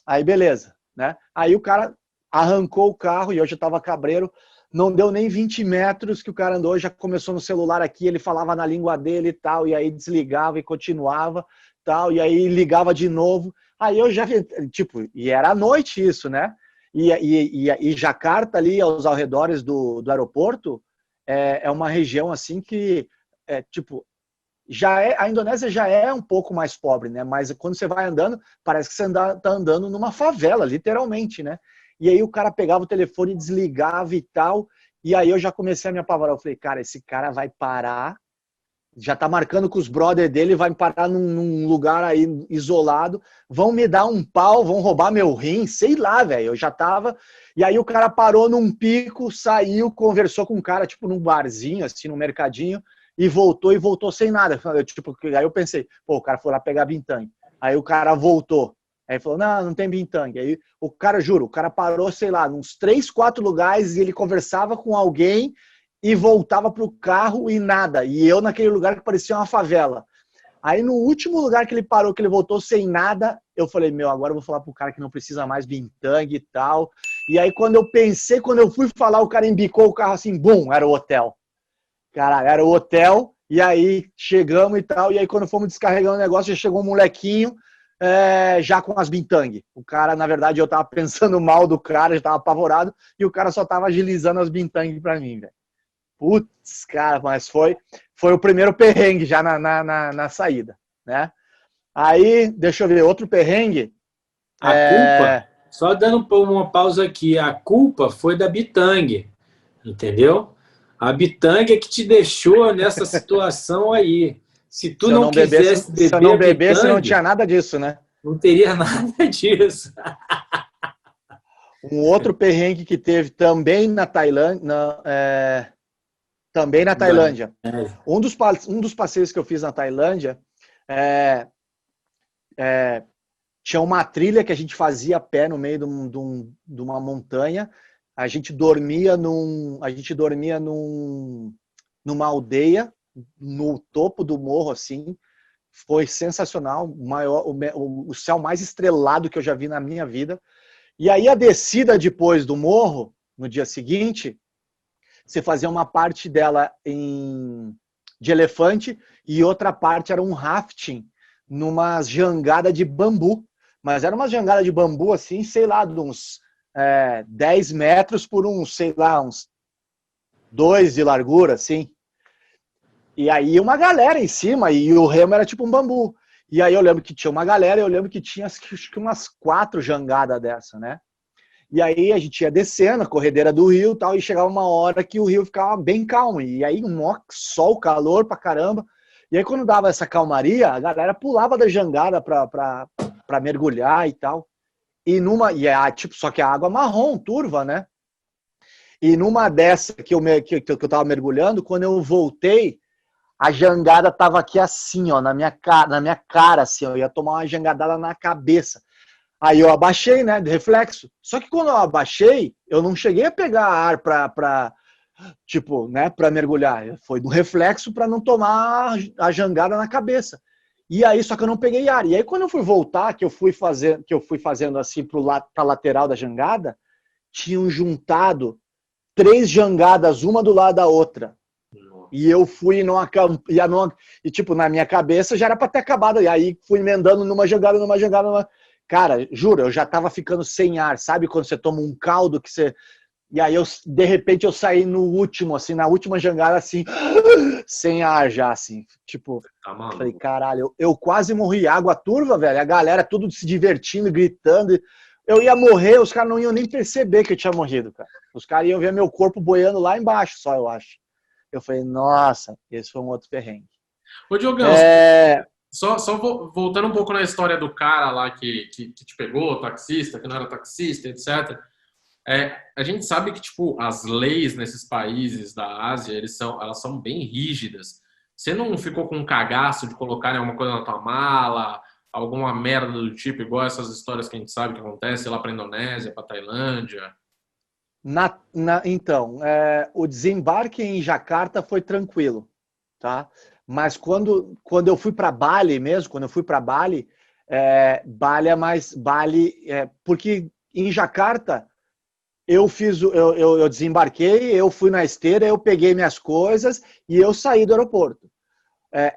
Aí beleza, né? Aí o cara arrancou o carro e eu já estava cabreiro. Não deu nem 20 metros que o cara andou, já começou no celular aqui, ele falava na língua dele e tal, e aí desligava e continuava, tal, e aí ligava de novo. Aí eu já, tipo, e era à noite isso, né? E Jakarta, ali aos arredores do aeroporto, é uma região assim que, tipo, a Indonésia já é um pouco mais pobre, né? Mas quando você vai andando, parece que você tá andando numa favela, literalmente, né? E aí o cara pegava o telefone, desligava e tal, e aí eu já comecei a me apavorar. Eu falei, cara, esse cara vai parar, já tá marcando com os brother dele, vai parar num lugar aí isolado, vão me dar um pau, vão roubar meu rim, sei lá, velho. Eu já tava... E aí o cara parou num pico, saiu, conversou com um cara, tipo, num barzinho, assim, num mercadinho, e voltou sem nada. Aí eu pensei, pô, o cara foi lá pegar Bintang. Aí o cara voltou. Aí falou, não tem Bintang. Aí o cara, juro, o cara parou, sei lá, uns 3, 4 lugares e ele conversava com alguém e voltava pro carro e nada. E eu naquele lugar que parecia uma favela. Aí no último lugar que ele parou, que ele voltou sem nada, eu falei, meu, agora eu vou falar pro cara que não precisa mais Bintang e tal. E aí quando eu fui falar, o cara embicou o carro assim, bum, era o hotel. Caralho, era o hotel, e aí chegamos e tal, e aí quando fomos descarregando o negócio, já chegou um molequinho, já com as Bintang. O cara, na verdade, eu tava pensando mal do cara, já tava apavorado, e o cara só tava agilizando as Bintang pra mim, velho. Putz, cara, mas foi o primeiro perrengue já na saída, né? Aí, deixa eu ver, outro perrengue. A culpa, só dando uma pausa aqui, a culpa foi da Bintang, entendeu? A Bintang é que te deixou nessa situação aí. Se tu não quisesse beber se eu não bebesse, Bintang, não tinha nada disso, né? não teria nada disso. Um outro perrengue que teve também na Tailândia, também na Tailândia. Um dos passeios que eu fiz na Tailândia, tinha uma trilha que a gente fazia a pé no meio de uma montanha. A gente dormia numa aldeia no topo do morro, assim. Foi sensacional, o céu mais estrelado que eu já vi na minha vida. E aí a descida depois do morro, no dia seguinte, você fazia uma parte dela de elefante e outra parte era um rafting numa jangada de bambu. Mas era uma jangada de bambu assim, sei lá, de uns 10 metros por sei lá, uns 2 de largura, assim. E aí uma galera em cima, e o remo era tipo um bambu. E aí eu lembro que tinha uma galera, eu lembro que tinha acho que umas 4 jangadas dessa, né? E aí a gente ia descendo a corredeira do rio e tal, e chegava uma hora que o rio ficava bem calmo. E aí um sol, calor pra caramba. E aí quando dava essa calmaria, a galera pulava da jangada pra mergulhar e tal. Tipo, só que a água marrom, turva, né? E numa dessa que eu tava mergulhando, quando eu voltei, a jangada tava aqui assim, ó, na minha cara, assim, ó, eu ia tomar uma jangadada na cabeça. Aí eu abaixei, né, de reflexo. Só que quando eu abaixei, eu não cheguei a pegar ar tipo, né, para mergulhar. Foi do reflexo para não tomar a jangada na cabeça. E aí, só que eu não peguei ar. E aí, quando eu fui voltar, que eu fui fazendo assim pra lateral da jangada, tinham juntado 3 jangadas, uma do lado da outra. E eu fui e tipo, na minha cabeça já era para ter acabado. E aí fui emendando numa jangada. Cara, juro, eu já tava ficando sem ar. Sabe quando você toma um caldo que você... E aí, de repente, eu saí no último, assim, na última jangada, assim, sem ar já, assim. Tipo, falei, caralho, eu quase morri. Água turva, velho. A galera tudo se divertindo, gritando. Eu ia morrer, os caras não iam nem perceber que eu tinha morrido, cara. Os caras iam ver meu corpo boiando lá embaixo, só, eu acho. Eu falei, nossa, esse foi um outro perrengue. Ô, Diogão, Voltando um pouco na história do cara lá que te pegou, taxista, que não era taxista, etc. A gente sabe que, tipo, as leis nesses países da Ásia, elas são bem rígidas. Você não ficou com um cagaço de colocarem alguma coisa na tua mala, alguma merda do tipo, igual essas histórias que a gente sabe que acontecem lá pra Indonésia, pra Tailândia? Então, o desembarque em Jacarta foi tranquilo, tá? Mas quando eu fui para Bali mesmo, quando eu fui para Bali, porque em Jacarta eu desembarquei, eu fui na esteira, eu peguei minhas coisas e eu saí do aeroporto.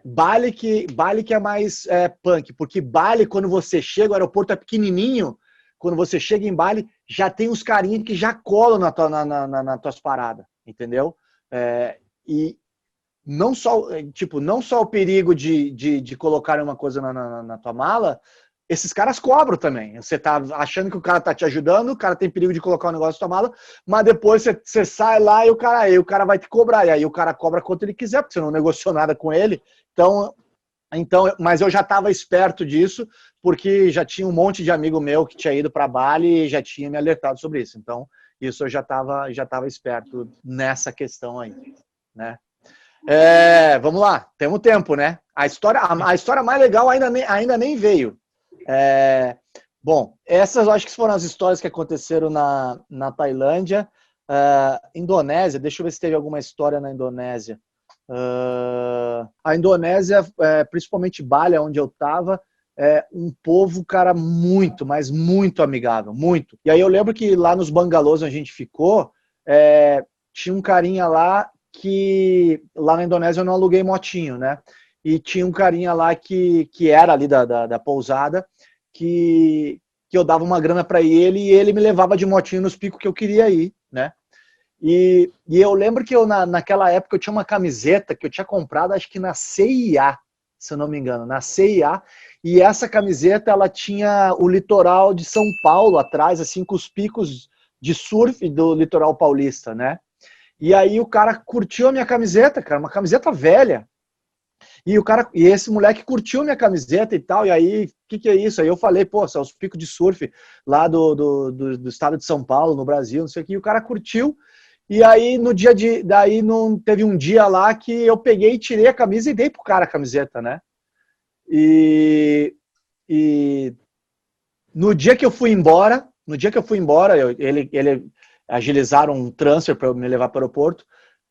Bali que é mais punk, porque Bali, quando você chega, o aeroporto é pequenininho, quando você chega em Bali, já tem uns carinhas que já colam nas tuas paradas, entendeu? E não só o perigo de colocar uma coisa na tua mala, esses caras cobram também. Você tá achando que o cara tá te ajudando, o cara tem perigo de colocar um negócio na tua mala, mas depois você sai lá e o cara vai te cobrar. E aí o cara cobra quanto ele quiser, porque você não negociou nada com ele. Mas eu já estava esperto disso, porque já tinha um monte de amigo meu que tinha ido para Bali e já tinha me alertado sobre isso. Então, isso eu já estava esperto nessa questão aí, né? Vamos lá, temos tempo, né? A história mais legal ainda nem veio. Bom, essas eu acho que foram as histórias que aconteceram na Tailândia. Indonésia, deixa eu ver se teve alguma história na Indonésia. A Indonésia, principalmente Bali, onde eu estava, um povo, cara, muito, mas muito amigável, muito. E aí eu lembro que lá nos bangalôs onde a gente ficou, tinha um carinha lá que, lá na Indonésia eu não aluguei motinho, né? E tinha um carinha lá que era ali da pousada, que eu dava uma grana para ele e ele me levava de motinho nos picos que eu queria ir, né? E eu lembro que naquela época eu tinha uma camiseta que eu tinha comprado, acho que na CIA, se eu não me engano, na CIA, e essa camiseta ela tinha o litoral de São Paulo atrás, assim, com os picos de surf do litoral paulista, né? E aí o cara curtiu a minha camiseta, cara, uma camiseta velha. E esse moleque curtiu minha camiseta e tal, e aí, o que é isso? Aí eu falei, pô, são os picos de surf lá do estado de São Paulo, no Brasil, não sei o que, e o cara curtiu. E aí, daí não teve um dia lá que eu peguei, tirei a camisa e dei pro cara a camiseta, né? E no dia que eu fui embora, ele agilizaram um transfer para eu me levar para o aeroporto.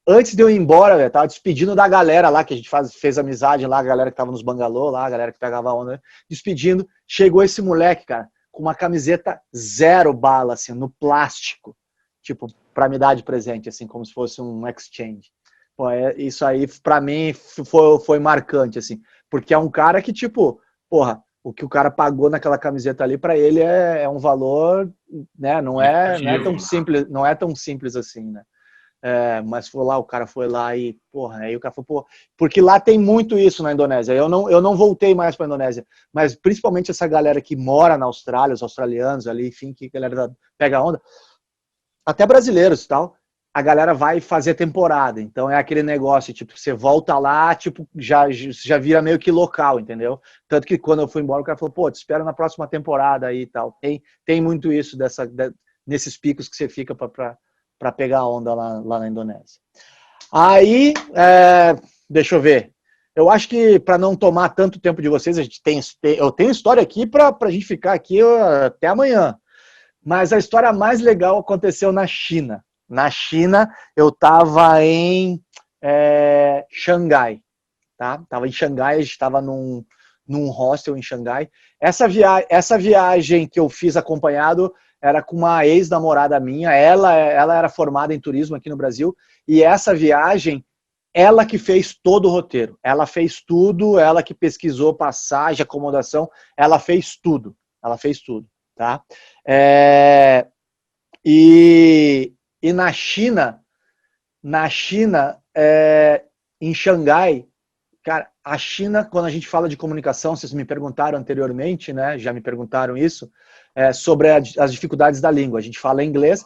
Antes de eu ir embora, eu tava despedindo da galera lá, que a gente fez amizade lá, a galera que tava nos bangalô lá, a galera que pegava onda, né? Despedindo, chegou esse moleque, cara, com uma camiseta 0 bala, assim, no plástico, tipo, pra me dar de presente, assim, como se fosse um exchange. Pô, isso aí, pra mim, foi marcante, assim, porque é um cara que, tipo, porra, o que o cara pagou naquela camiseta ali, pra ele é um valor, né, não é tão simples assim, né. Mas o cara foi lá e, porra, aí o cara falou, pô, porque lá tem muito isso na Indonésia. Eu não voltei mais para a Indonésia, mas principalmente essa galera que mora na Austrália, os australianos ali, enfim, que a galera pega onda, até brasileiros e tal, a galera vai fazer temporada. Então é aquele negócio, tipo, você volta lá, tipo, já vira meio que local, entendeu? Tanto que quando eu fui embora, o cara falou, pô, te espero na próxima temporada aí e tal. Tem muito isso nesses picos que você fica para pegar onda lá na Indonésia. Aí, deixa eu ver. Eu acho que para não tomar tanto tempo de vocês, eu tenho história aqui para a gente ficar aqui até amanhã. Mas a história mais legal aconteceu na China. Na China, eu estava em Xangai. Tá? Tava em Xangai, a gente estava num hostel em Xangai. Essa viagem que eu fiz acompanhado era com uma ex-namorada minha, ela era formada em turismo aqui no Brasil, e essa viagem, ela que fez todo o roteiro, ela fez tudo, ela que pesquisou passagem, acomodação, ela fez tudo, tá? E na China, em Xangai, cara, a China, quando a gente fala de comunicação, vocês me perguntaram anteriormente, né? Já me perguntaram isso, sobre as dificuldades da língua. A gente fala inglês,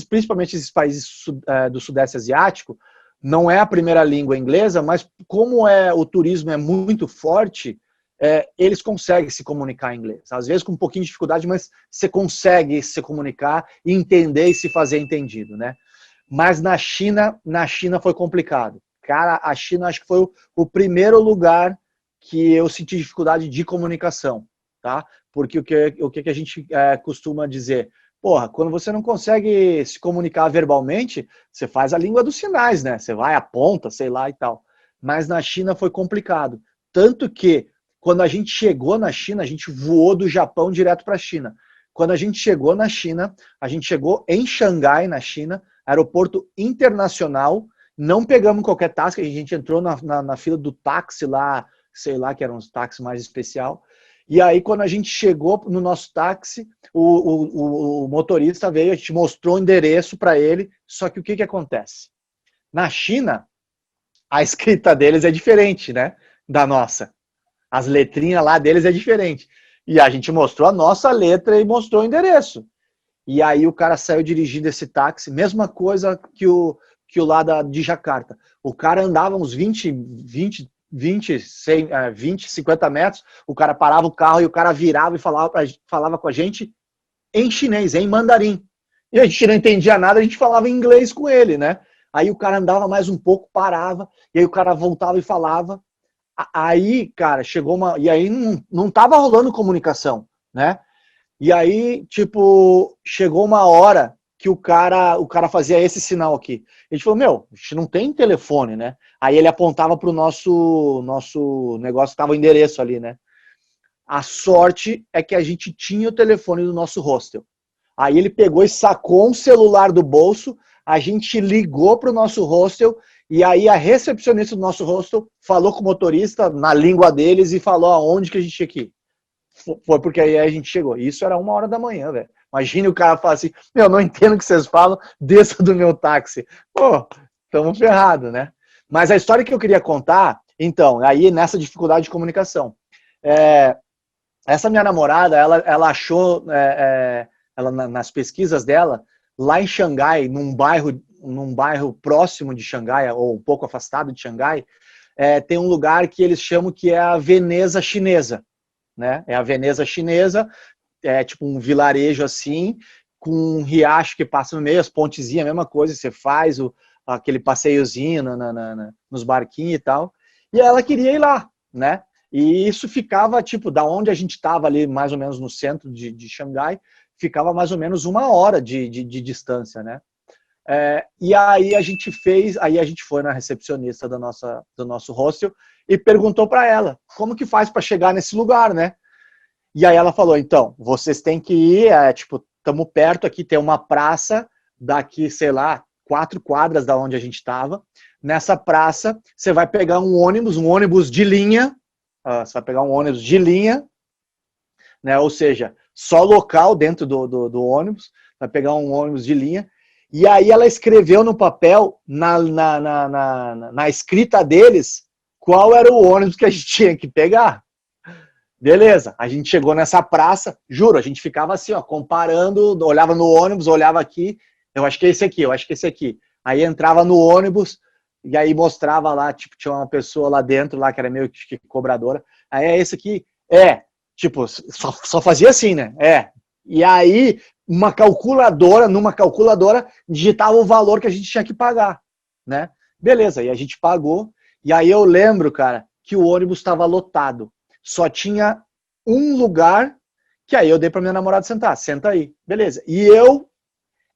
principalmente esses países do Sudeste Asiático, não é a primeira língua inglesa, mas como o turismo é muito forte, eles conseguem se comunicar em inglês. Às vezes com um pouquinho de dificuldade, mas você consegue se comunicar, entender e se fazer entendido, né? Mas na China foi complicado. Cara, a China acho que foi o primeiro lugar que eu senti dificuldade de comunicação, tá? Porque o que a gente costuma dizer? Porra, quando você não consegue se comunicar verbalmente, você faz a língua dos sinais, né? Você vai, aponta, sei lá e tal. Mas na China foi complicado. Tanto que, quando a gente chegou na China, a gente voou do Japão direto para a China. Quando a gente chegou na China, a gente chegou em Xangai, na China, aeroporto internacional, não pegamos qualquer táxi, a gente entrou na fila do táxi lá, sei lá, que era um táxi mais especial. E aí, quando a gente chegou no nosso táxi, o motorista veio, a gente mostrou o endereço para ele, só que o que acontece? Na China, a escrita deles é diferente, né, da nossa. As letrinhas lá deles é diferente. E a gente mostrou a nossa letra e mostrou o endereço. E aí o cara saiu dirigindo esse táxi, mesma coisa que o lá de Jacarta. O cara andava uns 20, 50 metros, o cara parava o carro e o cara virava e falava com a gente em chinês, em mandarim. E a gente não entendia nada, a gente falava em inglês com ele, né? Aí o cara andava mais um pouco, parava, e aí o cara voltava e falava. Aí, cara, chegou uma... E aí não tava rolando comunicação, né? E aí, tipo, chegou uma hora que o cara fazia esse sinal aqui. A gente falou, meu, a gente não tem telefone, né? Aí ele apontava pro nosso negócio, tava o endereço ali, né? A sorte é que a gente tinha o telefone do nosso hostel. Aí ele pegou e sacou um celular do bolso, a gente ligou pro nosso hostel, e aí a recepcionista do nosso hostel falou com o motorista na língua deles e falou aonde que a gente tinha que ir. Foi porque aí a gente chegou. Isso era 1h da manhã, velho. Imagine o cara falar assim, meu, não entendo o que vocês falam, desça do meu táxi. Pô, estamos ferrados, né? Mas a história que eu queria contar, então, aí nessa dificuldade de comunicação. Essa minha namorada, ela achou, ela, nas pesquisas dela, lá em Xangai, num bairro próximo de Xangai, ou um pouco afastado de Xangai, tem um lugar que eles chamam que é a Veneza chinesa, né? É a Veneza chinesa, é tipo um vilarejo assim, com um riacho que passa no meio, as pontezinhas, a mesma coisa, você faz aquele passeiozinho nos barquinhos e tal, e ela queria ir lá, né? E isso ficava, tipo, da onde a gente estava ali, mais ou menos no centro de Xangai, ficava mais ou menos 1h de distância, né? E aí a gente foi na recepcionista do nosso hostel e perguntou para ela, como que faz para chegar nesse lugar, né? E aí ela falou, então, vocês têm que ir, tipo, estamos perto aqui, tem uma praça daqui, sei lá, 4 quadras da onde a gente estava. Nessa praça, você vai pegar um ônibus de linha, você vai pegar um ônibus de linha, né? Ou seja, só local dentro do ônibus, vai pegar um ônibus de linha. E aí ela escreveu no papel, na escrita deles, qual era o ônibus que a gente tinha que pegar. Beleza, a gente chegou nessa praça, juro, a gente ficava assim, ó, comparando, olhava no ônibus, olhava aqui, eu acho que é esse aqui, eu acho que é esse aqui. Aí entrava no ônibus, e aí mostrava lá, tipo, tinha uma pessoa lá dentro, lá que era meio que cobradora, aí é esse aqui, tipo, só fazia assim, né? E aí, numa calculadora, digitava o valor que a gente tinha que pagar, né? Beleza, e a gente pagou, e aí eu lembro, cara, que o ônibus estava lotado. Só tinha um lugar que aí eu dei para minha namorada sentar. Senta aí. Beleza. E eu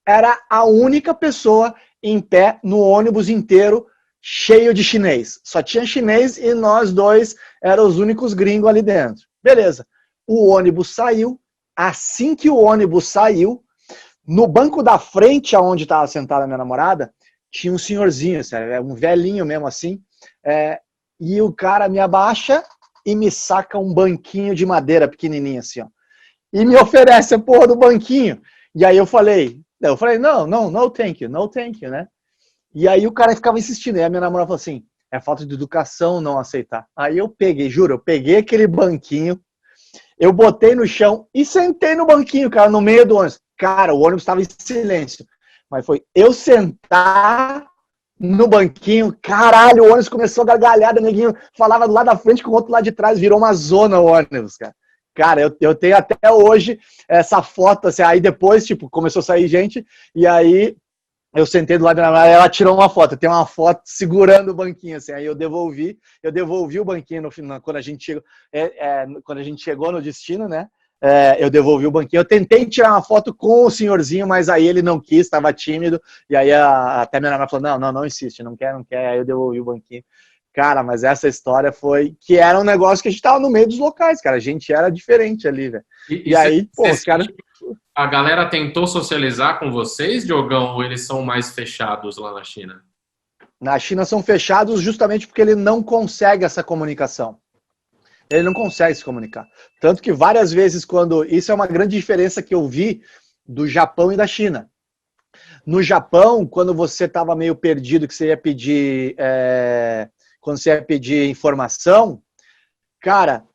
era a única pessoa em pé no ônibus inteiro cheio de chinês. Só tinha chinês e nós dois éramos os únicos gringos ali dentro. Beleza. O ônibus saiu. Assim que o ônibus saiu, no banco da frente, aonde estava sentada a minha namorada, tinha um senhorzinho, um velhinho mesmo assim, e o cara me abaixa e me saca um banquinho de madeira pequenininho assim, ó. E me oferece a porra do banquinho. E aí eu falei, no thank you, né? E aí o cara ficava insistindo. E a minha namorada falou assim, é falta de educação não aceitar. Aí eu peguei, juro, eu peguei aquele banquinho, eu botei no chão e sentei no banquinho, cara, no meio do ônibus. Cara, o ônibus estava em silêncio. Mas foi eu sentar no banquinho, caralho, o ônibus começou a gargalhada, neguinho falava do lado da frente com o outro lado de trás, virou uma zona o ônibus, cara. Cara, eu tenho até hoje essa foto, assim, aí depois, tipo, começou a sair gente, e aí eu sentei do lado da minha mãe, ela tirou uma foto, tem uma foto segurando o banquinho, assim, aí eu devolvi o banquinho no final, quando a gente chegou no destino, né? Eu devolvi o banquinho. Eu tentei tirar uma foto com o senhorzinho, mas aí ele não quis, estava tímido. E aí até minha namorada falou: não insiste, não quer. Aí eu devolvi o banquinho. Cara, mas essa história foi que era um negócio que a gente tava no meio dos locais, cara. A gente era diferente ali, velho. E aí, pô, os caras. A galera tentou socializar com vocês, Diogão, ou eles são mais fechados lá na China? Na China são fechados justamente porque ele não consegue essa comunicação. Ele não consegue se comunicar. Tanto que várias vezes quando... Isso é uma grande diferença que eu vi do Japão e da China. No Japão, quando você estava meio perdido, que você ia pedir... quando você ia pedir informação, cara,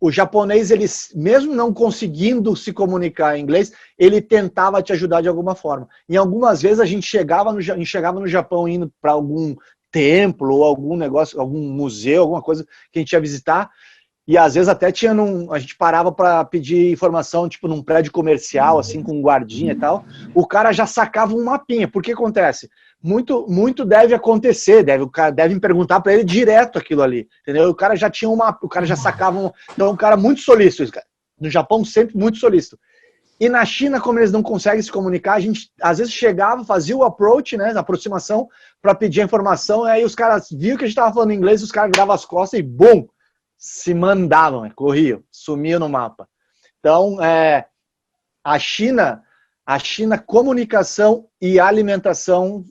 o japonês, ele, mesmo não conseguindo se comunicar em inglês, ele tentava te ajudar de alguma forma. E algumas vezes a gente chegava no Japão indo para algum templo ou algum negócio, algum museu, alguma coisa que a gente ia visitar, e às vezes até a gente parava para pedir informação, tipo num prédio comercial, assim, com um guardinha e tal, o cara já sacava um mapinha. Por que acontece? Muito deve acontecer, o cara deve perguntar para ele direto aquilo ali, entendeu? O cara já tinha o cara já sacava então um cara muito solícito, no Japão sempre muito solícito. E na China, como eles não conseguem se comunicar, a gente às vezes chegava, fazia o approach, né, a aproximação, para pedir a informação, e aí os caras viam que a gente estava falando inglês, os caras viravam as costas e bum, se mandavam, corriam, sumiam no mapa. Então, a China, comunicação e alimentação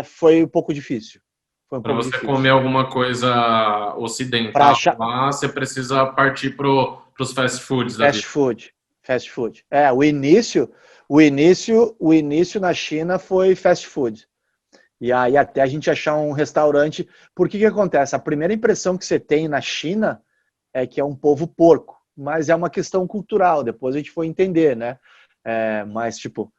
foi um pouco difícil. Para você comer alguma coisa ocidental lá, você precisa partir para os fast foods da vida. Fast food. O início na China foi fast food. E aí até a gente achar um restaurante. Por que acontece? A primeira impressão que você tem na China é que é um povo porco. Mas é uma questão cultural. Depois a gente foi entender, né? Mas, tipo,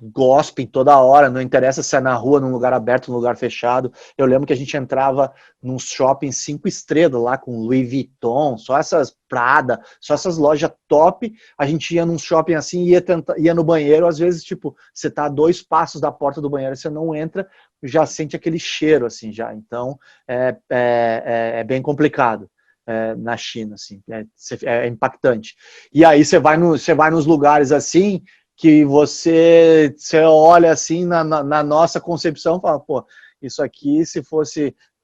gospem toda hora. Não interessa se é na rua, num lugar aberto, num lugar fechado. Eu lembro que a gente entrava num shopping 5 estrelas lá, com Louis Vuitton, só essas Prada, só essas lojas top. A gente ia num shopping assim, ia no banheiro, às vezes, tipo, você tá a 2 passos da porta do banheiro, você não entra, já sente aquele cheiro, assim, já. Então, é bem complicado. Na China, assim, é impactante. E aí você vai nos lugares assim, que você olha assim na nossa concepção e fala, pô, isso aqui, se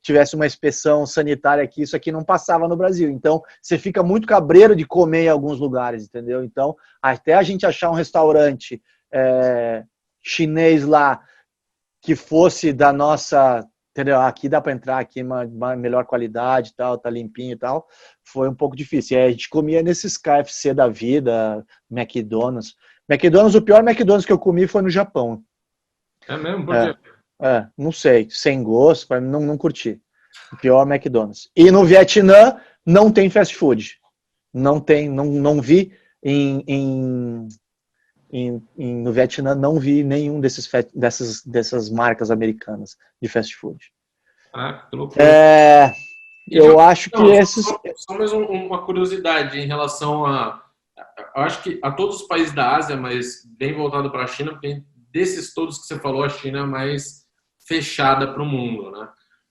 tivesse uma inspeção sanitária aqui, isso aqui não passava no Brasil. Então, você fica muito cabreiro de comer em alguns lugares, entendeu? Então, até a gente achar um restaurante chinês lá que fosse da nossa, entendeu? Aqui dá para entrar, aqui uma melhor qualidade, tal, tá limpinho e tal, foi um pouco difícil. E aí a gente comia nesses KFC da vida, McDonald's. O pior McDonald's que eu comi foi no Japão. É mesmo? Por quê? Não sei, sem gosto, para mim não curti. O pior McDonald's. E no Vietnã não tem fast food. Não vi no Vietnã, não vi nenhum dessas marcas americanas de fast food. Que loucura. Eu acho que esses... Só mais uma curiosidade em relação eu acho que a todos os países da Ásia, mas bem voltado para a China, porque desses todos que você falou, a China é mais fechada para o mundo, né?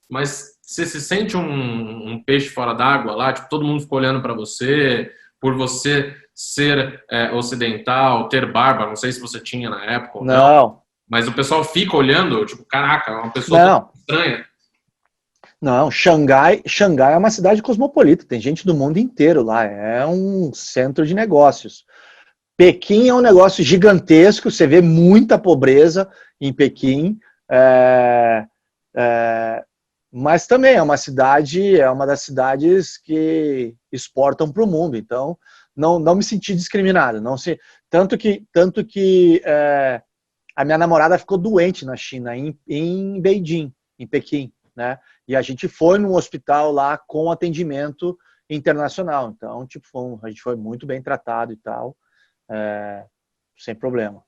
Mas você se sente um peixe fora d'água lá? Tipo, todo mundo ficou olhando para você, por você ser ocidental, ter barba, não sei se você tinha na época ou não. Mas o pessoal fica olhando, tipo, caraca, é uma pessoa estranha. Não, Xangai é uma cidade cosmopolita, tem gente do mundo inteiro lá, é um centro de negócios. Pequim é um negócio gigantesco, você vê muita pobreza em Pequim, mas também é uma das cidades que exportam para o mundo, então não me senti discriminado. Tanto que a minha namorada ficou doente na China, em Beijing, em Pequim, né? E a gente foi num hospital lá com atendimento internacional. Então, tipo, a gente foi muito bem tratado e tal, sem problema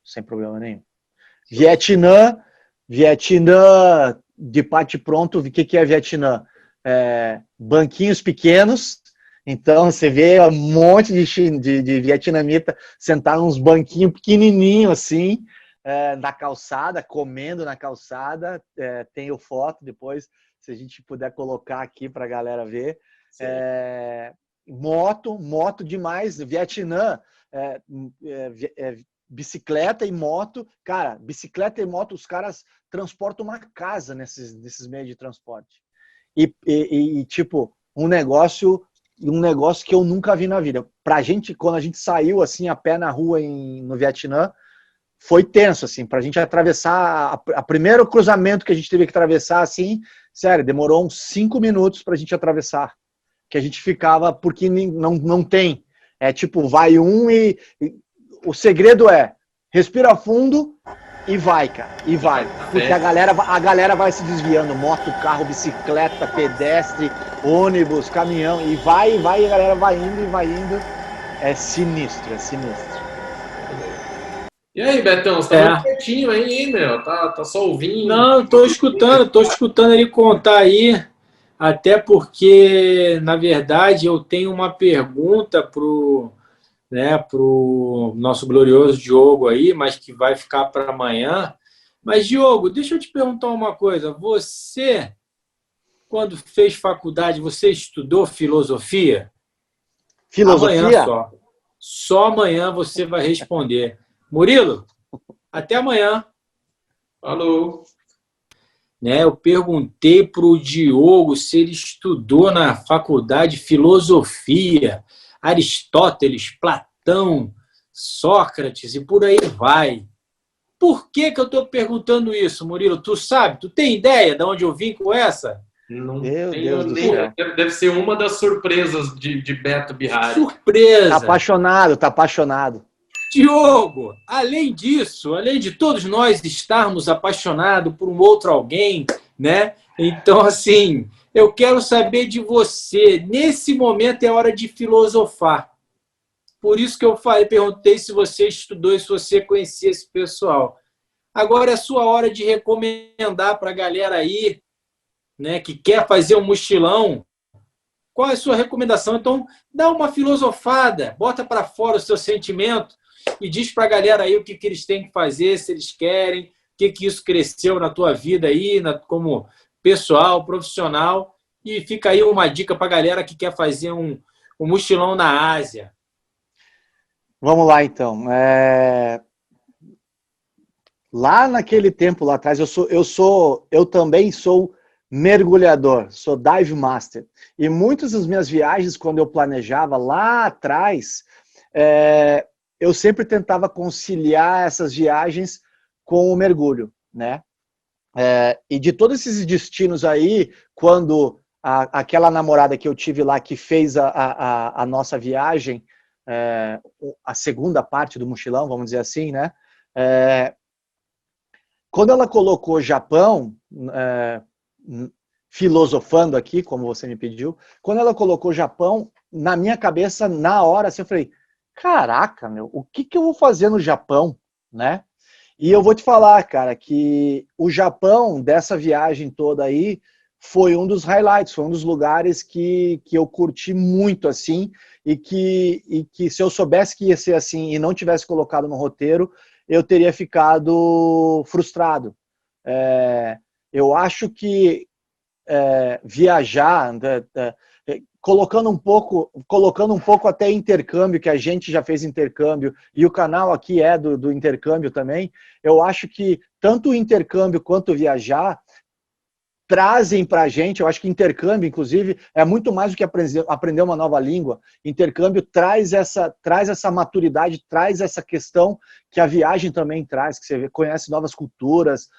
nenhum. Vietnã de bate-pronto, o que é Vietnã? Banquinhos pequenos, então você vê um monte de vietnamita sentado nos banquinhos pequenininhos assim, na calçada, comendo na calçada. Tenho foto depois, se a gente puder colocar aqui para a galera ver. Moto demais. Vietnã, bicicleta e moto. Cara, bicicleta e moto, os caras transportam uma casa nesses meios de transporte. E tipo, um negócio que eu nunca vi na vida. Pra gente, quando a gente saiu assim a pé na rua no Vietnã, foi tenso, assim, pra gente atravessar, a primeiro cruzamento que a gente teve que atravessar, assim, sério, demorou uns 5 minutos pra gente atravessar, que a gente ficava, porque não tem, tipo, vai o segredo respira fundo e vai, cara, e vai, porque a galera vai se desviando, moto, carro, bicicleta, pedestre, ônibus, caminhão, e vai, e a galera vai indo, é sinistro. E aí, Betão, você tá muito quietinho aí, hein, meu? Tá só ouvindo? Não, tô escutando ele contar aí, até porque, na verdade, eu tenho uma pergunta pro nosso glorioso Diogo aí, mas que vai ficar para amanhã. Mas, Diogo, deixa eu te perguntar uma coisa. Você, quando fez faculdade, você estudou filosofia? Filosofia? Amanhã só. Só amanhã você vai responder. Murilo, até amanhã. Falou. Eu perguntei para o Diogo se ele estudou na faculdade de filosofia, Aristóteles, Platão, Sócrates e por aí vai. Por que eu estou perguntando isso, Murilo? Tu sabe? Tu tem ideia de onde eu vim com essa? Não Meu tenho Deus do nem. céu. Deve ser uma das surpresas de Beto Bihari. Surpresa! Tá apaixonado. Diogo, além disso, além de todos nós estarmos apaixonados por um outro alguém, né? Então, assim, eu quero saber de você. Nesse momento é hora de filosofar. Por isso que eu perguntei se você estudou e se você conhecia esse pessoal. Agora é a sua hora de recomendar para a galera aí, né, que quer fazer um mochilão. Qual é a sua recomendação? Então, dá uma filosofada, bota para fora o seu sentimento e diz para a galera aí o que eles têm que fazer, se eles querem, o que isso cresceu na tua vida aí, como pessoal, profissional. E fica aí uma dica para a galera que quer fazer um mochilão na Ásia. Vamos lá, então. Lá naquele tempo, lá atrás, eu também sou mergulhador, sou dive master. E muitas das minhas viagens, quando eu planejava lá atrás, eu sempre tentava conciliar essas viagens com o mergulho, né? E de todos esses destinos aí, quando aquela namorada que eu tive lá, que fez a nossa viagem, a segunda parte do mochilão, vamos dizer assim, né? Quando ela colocou Japão, filosofando aqui, como você me pediu, quando ela colocou Japão, na minha cabeça, na hora, assim, eu falei, caraca, meu, o que eu vou fazer no Japão, né? E eu vou te falar, cara, que o Japão, dessa viagem toda aí, foi um dos highlights, foi um dos lugares que eu curti muito, assim, e que se eu soubesse que ia ser assim e não tivesse colocado no roteiro, eu teria ficado frustrado. Eu acho que viajar, colocando um pouco até intercâmbio, que a gente já fez intercâmbio, e o canal aqui é do intercâmbio também, eu acho que tanto o intercâmbio quanto viajar trazem para a gente, eu acho que intercâmbio, inclusive, é muito mais do que aprender uma nova língua. Intercâmbio traz essa maturidade, traz essa questão que a viagem também traz, que você conhece novas culturas,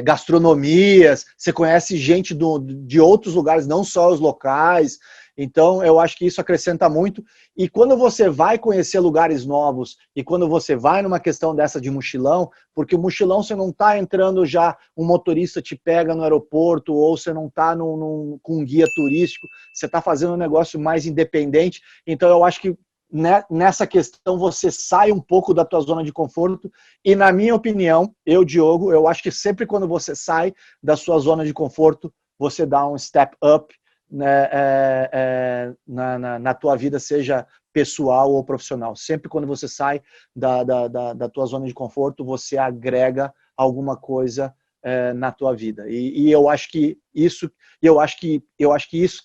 gastronomias, você conhece gente de outros lugares, não só os locais. Então, eu acho que isso acrescenta muito. E quando você vai conhecer lugares novos, e quando você vai numa questão dessa de mochilão, porque o mochilão você não está entrando já, um motorista te pega no aeroporto, ou você não está com um guia turístico, você está fazendo um negócio mais independente. Então, eu acho que nessa questão você sai um pouco da tua zona de conforto e, na minha opinião, Diogo, eu acho que sempre quando você sai da sua zona de conforto, você dá um step up, né, na tua vida, seja pessoal ou profissional. Sempre quando você sai da tua zona de conforto, você agrega alguma coisa na tua vida. E eu acho que isso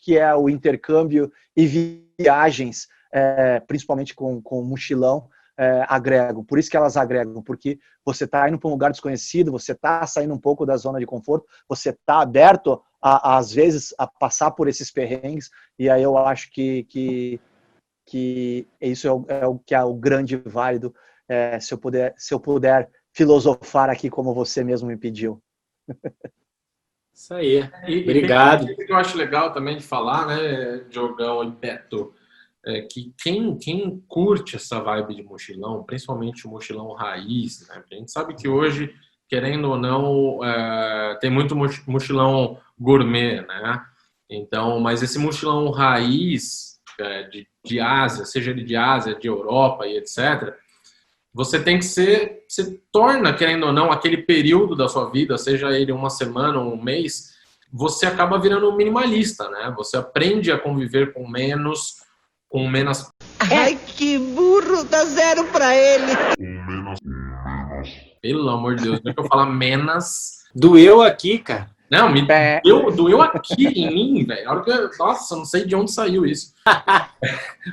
que é o intercâmbio e viagens, principalmente com mochilão, agregam. Por isso que elas agregam, porque você está indo para um lugar desconhecido, você está saindo um pouco da zona de conforto, você está aberto, às vezes, a passar por esses perrengues, e aí eu acho que isso é o que é o grande válido, se eu puder filosofar aqui como você mesmo me pediu. Isso aí. E Obrigado. tem que eu acho legal também de falar, né, Diogão e Beto, que quem curte essa vibe de mochilão, principalmente o mochilão raiz, né, a gente sabe que hoje, querendo ou não, tem muito mochilão gourmet, né? Então, mas esse mochilão raiz de Ásia, seja ele de Ásia, de Europa e etc., você tem que se torna, querendo ou não, aquele período da sua vida, seja ele uma semana ou um mês, você acaba virando um minimalista, né? Você aprende a conviver com menos. Ai, que burro, dá 0 pra ele. Pelo amor de Deus, não é que eu falar menos. Doeu aqui, cara. Não, doeu aqui em mim, velho. Nossa, não sei de onde saiu isso.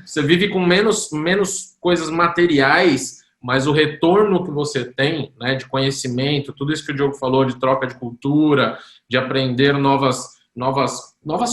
Você vive com menos coisas materiais, mas o retorno que você tem, né, de conhecimento, tudo isso que o Diogo falou, de troca de cultura, de aprender novas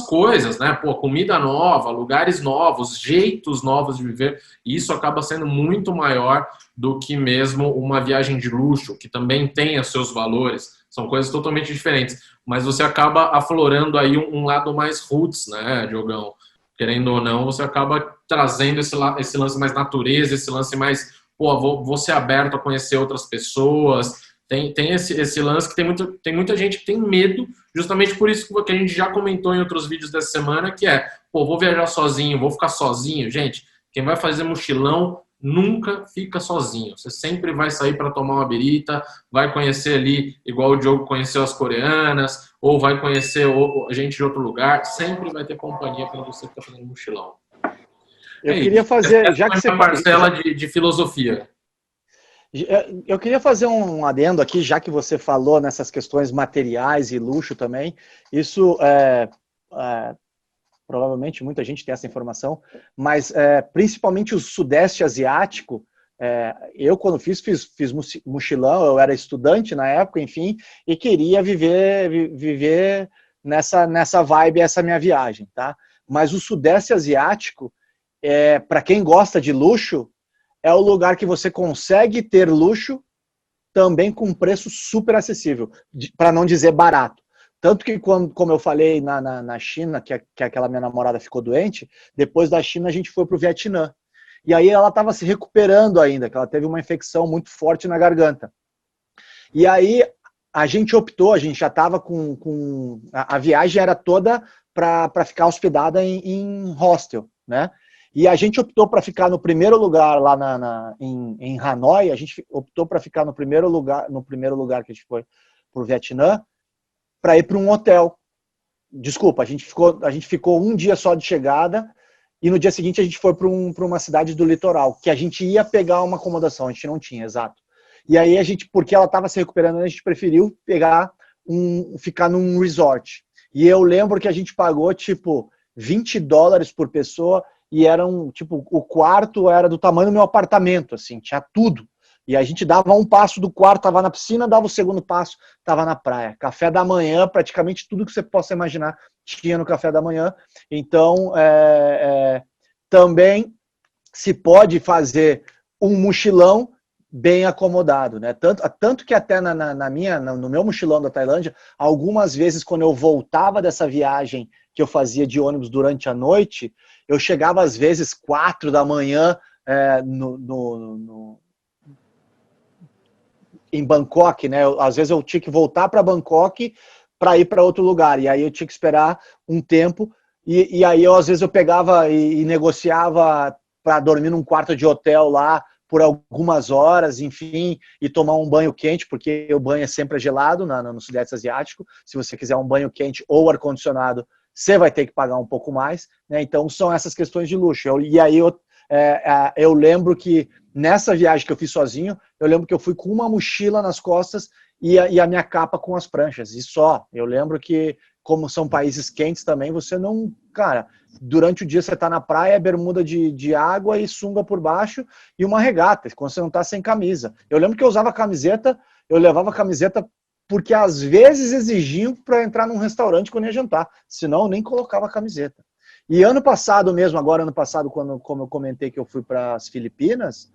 coisas, né? Pô, comida nova, lugares novos, jeitos novos de viver, e isso acaba sendo muito maior do que mesmo uma viagem de luxo, que também tem os seus valores, são coisas totalmente diferentes, mas você acaba aflorando aí um lado mais roots, né, Diogão? Querendo ou não, você acaba trazendo esse lance mais natureza, esse lance mais, pô, vou ser aberto a conhecer outras pessoas. Tem esse lance que tem muita gente que tem medo, justamente por isso que a gente já comentou em outros vídeos dessa semana, que pô, vou viajar sozinho, vou ficar sozinho. Gente, quem vai fazer mochilão nunca fica sozinho. Você sempre vai sair para tomar uma birita, vai conhecer ali, igual o Diogo conheceu as coreanas, ou vai conhecer gente de outro lugar. Sempre vai ter companhia quando você está fazendo mochilão. Eu queria fazer, já que você... parcela de filosofia. Eu queria fazer um adendo aqui, já que você falou nessas questões materiais e luxo também. Isso, provavelmente muita gente tem essa informação, mas principalmente o Sudeste Asiático, eu quando fiz mochilão, eu era estudante na época, enfim, e queria viver nessa vibe, essa minha viagem, tá? Mas o Sudeste Asiático, para quem gosta de luxo, é o lugar que você consegue ter luxo também com preço super acessível, para não dizer barato. Tanto que, como eu falei na China, que aquela minha namorada ficou doente, depois da China a gente foi para o Vietnã. E aí ela estava se recuperando ainda, que ela teve uma infecção muito forte na garganta. E aí a gente já estava com... A viagem era toda para ficar hospedada em hostel, né? E a gente optou para ficar no primeiro lugar lá em Hanoi. A gente optou para ficar no primeiro lugar que a gente foi para o Vietnã, para ir para um hotel. Desculpa, a gente ficou um dia só de chegada e no dia seguinte a gente foi para uma cidade do litoral, que a gente ia pegar uma acomodação, a gente não tinha, exato. E aí porque ela estava se recuperando, a gente preferiu ficar num resort. E eu lembro que a gente pagou tipo $20 por pessoa. E o quarto era do tamanho do meu apartamento, assim, tinha tudo. E a gente dava um passo do quarto, estava na piscina, dava o segundo passo, estava na praia. Café da manhã, praticamente tudo que você possa imaginar tinha no café da manhã. Então, também se pode fazer um mochilão bem acomodado, né? Tanto que até no meu mochilão da Tailândia, algumas vezes quando eu voltava dessa viagem que eu fazia de ônibus durante a noite, eu chegava às vezes 4 da manhã em Bangkok, né? Às vezes eu tinha que voltar para Bangkok para ir para outro lugar, e aí eu tinha que esperar um tempo, e aí às vezes eu pegava e negociava para dormir num quarto de hotel lá por algumas horas, enfim, e tomar um banho quente, porque o banho é sempre gelado no Sudeste Asiático. Se você quiser um banho quente ou ar-condicionado, você vai ter que pagar um pouco mais, né? Então, são essas questões de luxo. Eu lembro que nessa viagem que eu fiz sozinho, eu lembro que eu fui com uma mochila nas costas e a minha capa com as pranchas, e só. Eu lembro que, como são países quentes também, você não... Cara, durante o dia você tá na praia, bermuda de água e sunga por baixo e uma regata, quando você não tá sem camisa. Eu lembro que eu usava camiseta, eu levava camiseta porque às vezes exigiam para entrar num restaurante quando ia jantar, senão eu nem colocava camiseta. E ano passado mesmo, como eu comentei que eu fui para as Filipinas,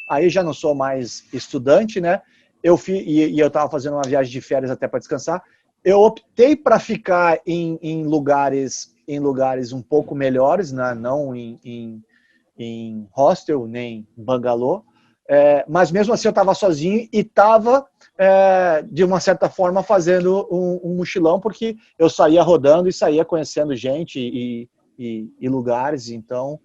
aí já não sou mais estudante, né? Eu estava fazendo uma viagem de férias até para descansar. Eu optei para ficar em lugares um pouco melhores, né? Não em hostel nem bangalô, mas mesmo assim eu estava sozinho e estava, de uma certa forma, fazendo um mochilão, porque eu saía rodando e saía conhecendo gente e lugares. Então,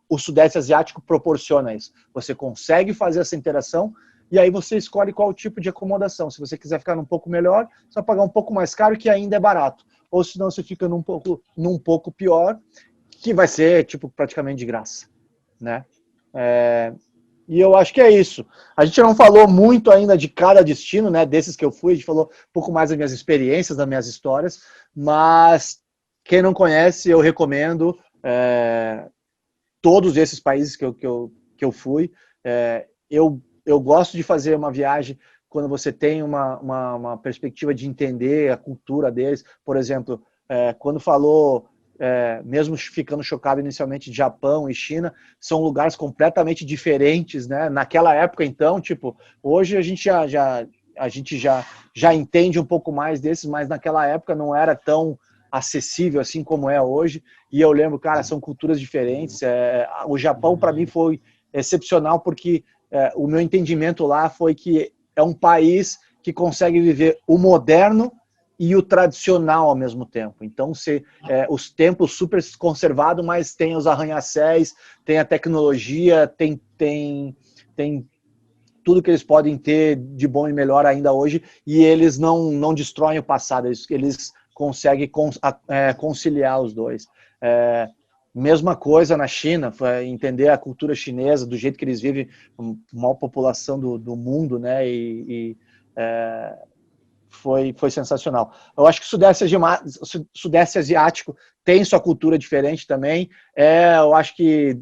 o Sudeste Asiático proporciona isso. Você consegue fazer essa interação e aí você escolhe qual tipo de acomodação. Se você quiser ficar num pouco melhor, você vai pagar um pouco mais caro, que ainda é barato. Ou senão você fica num pouco pior, que vai ser tipo praticamente de graça, né? E eu acho que é isso. A gente não falou muito ainda de cada destino, né? Desses que eu fui, a gente falou um pouco mais das minhas experiências, das minhas histórias, mas quem não conhece, eu recomendo todos esses países que eu fui. Eu gosto de fazer uma viagem quando você tem uma perspectiva de entender a cultura deles. Por exemplo, quando falou, mesmo ficando chocado inicialmente, de Japão e China, são lugares completamente diferentes, né? Naquela época, então, tipo, hoje a gente já entende um pouco mais desses, mas naquela época não era tão acessível assim como é hoje. E eu lembro, cara, são culturas diferentes. O Japão, para mim, foi excepcional, porque o meu entendimento lá foi que é um país que consegue viver o moderno e o tradicional ao mesmo tempo. Então, os templos super conservados, mas tem os arranha-céus, tem a tecnologia, tem tudo que eles podem ter de bom e melhor ainda hoje, e eles não destroem o passado, eles conseguem conciliar os dois. Mesma coisa na China, entender a cultura chinesa, do jeito que eles vivem, a maior população do mundo, né? Foi sensacional. Eu acho que o Sudeste Asiático tem sua cultura diferente também. Eu acho que,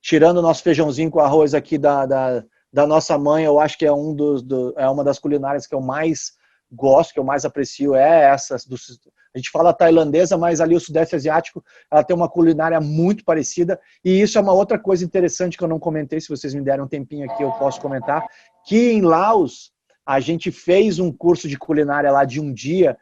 tirando o nosso feijãozinho com arroz aqui da nossa mãe, eu acho que é uma das culinárias que eu mais gosto, que eu mais aprecio, essa. A gente fala tailandesa, mas ali o Sudeste Asiático, ela tem uma culinária muito parecida. E isso é uma outra coisa interessante que eu não comentei. Se vocês me derem um tempinho aqui, eu posso comentar. Que em Laos, a gente fez um curso de culinária lá de um dia,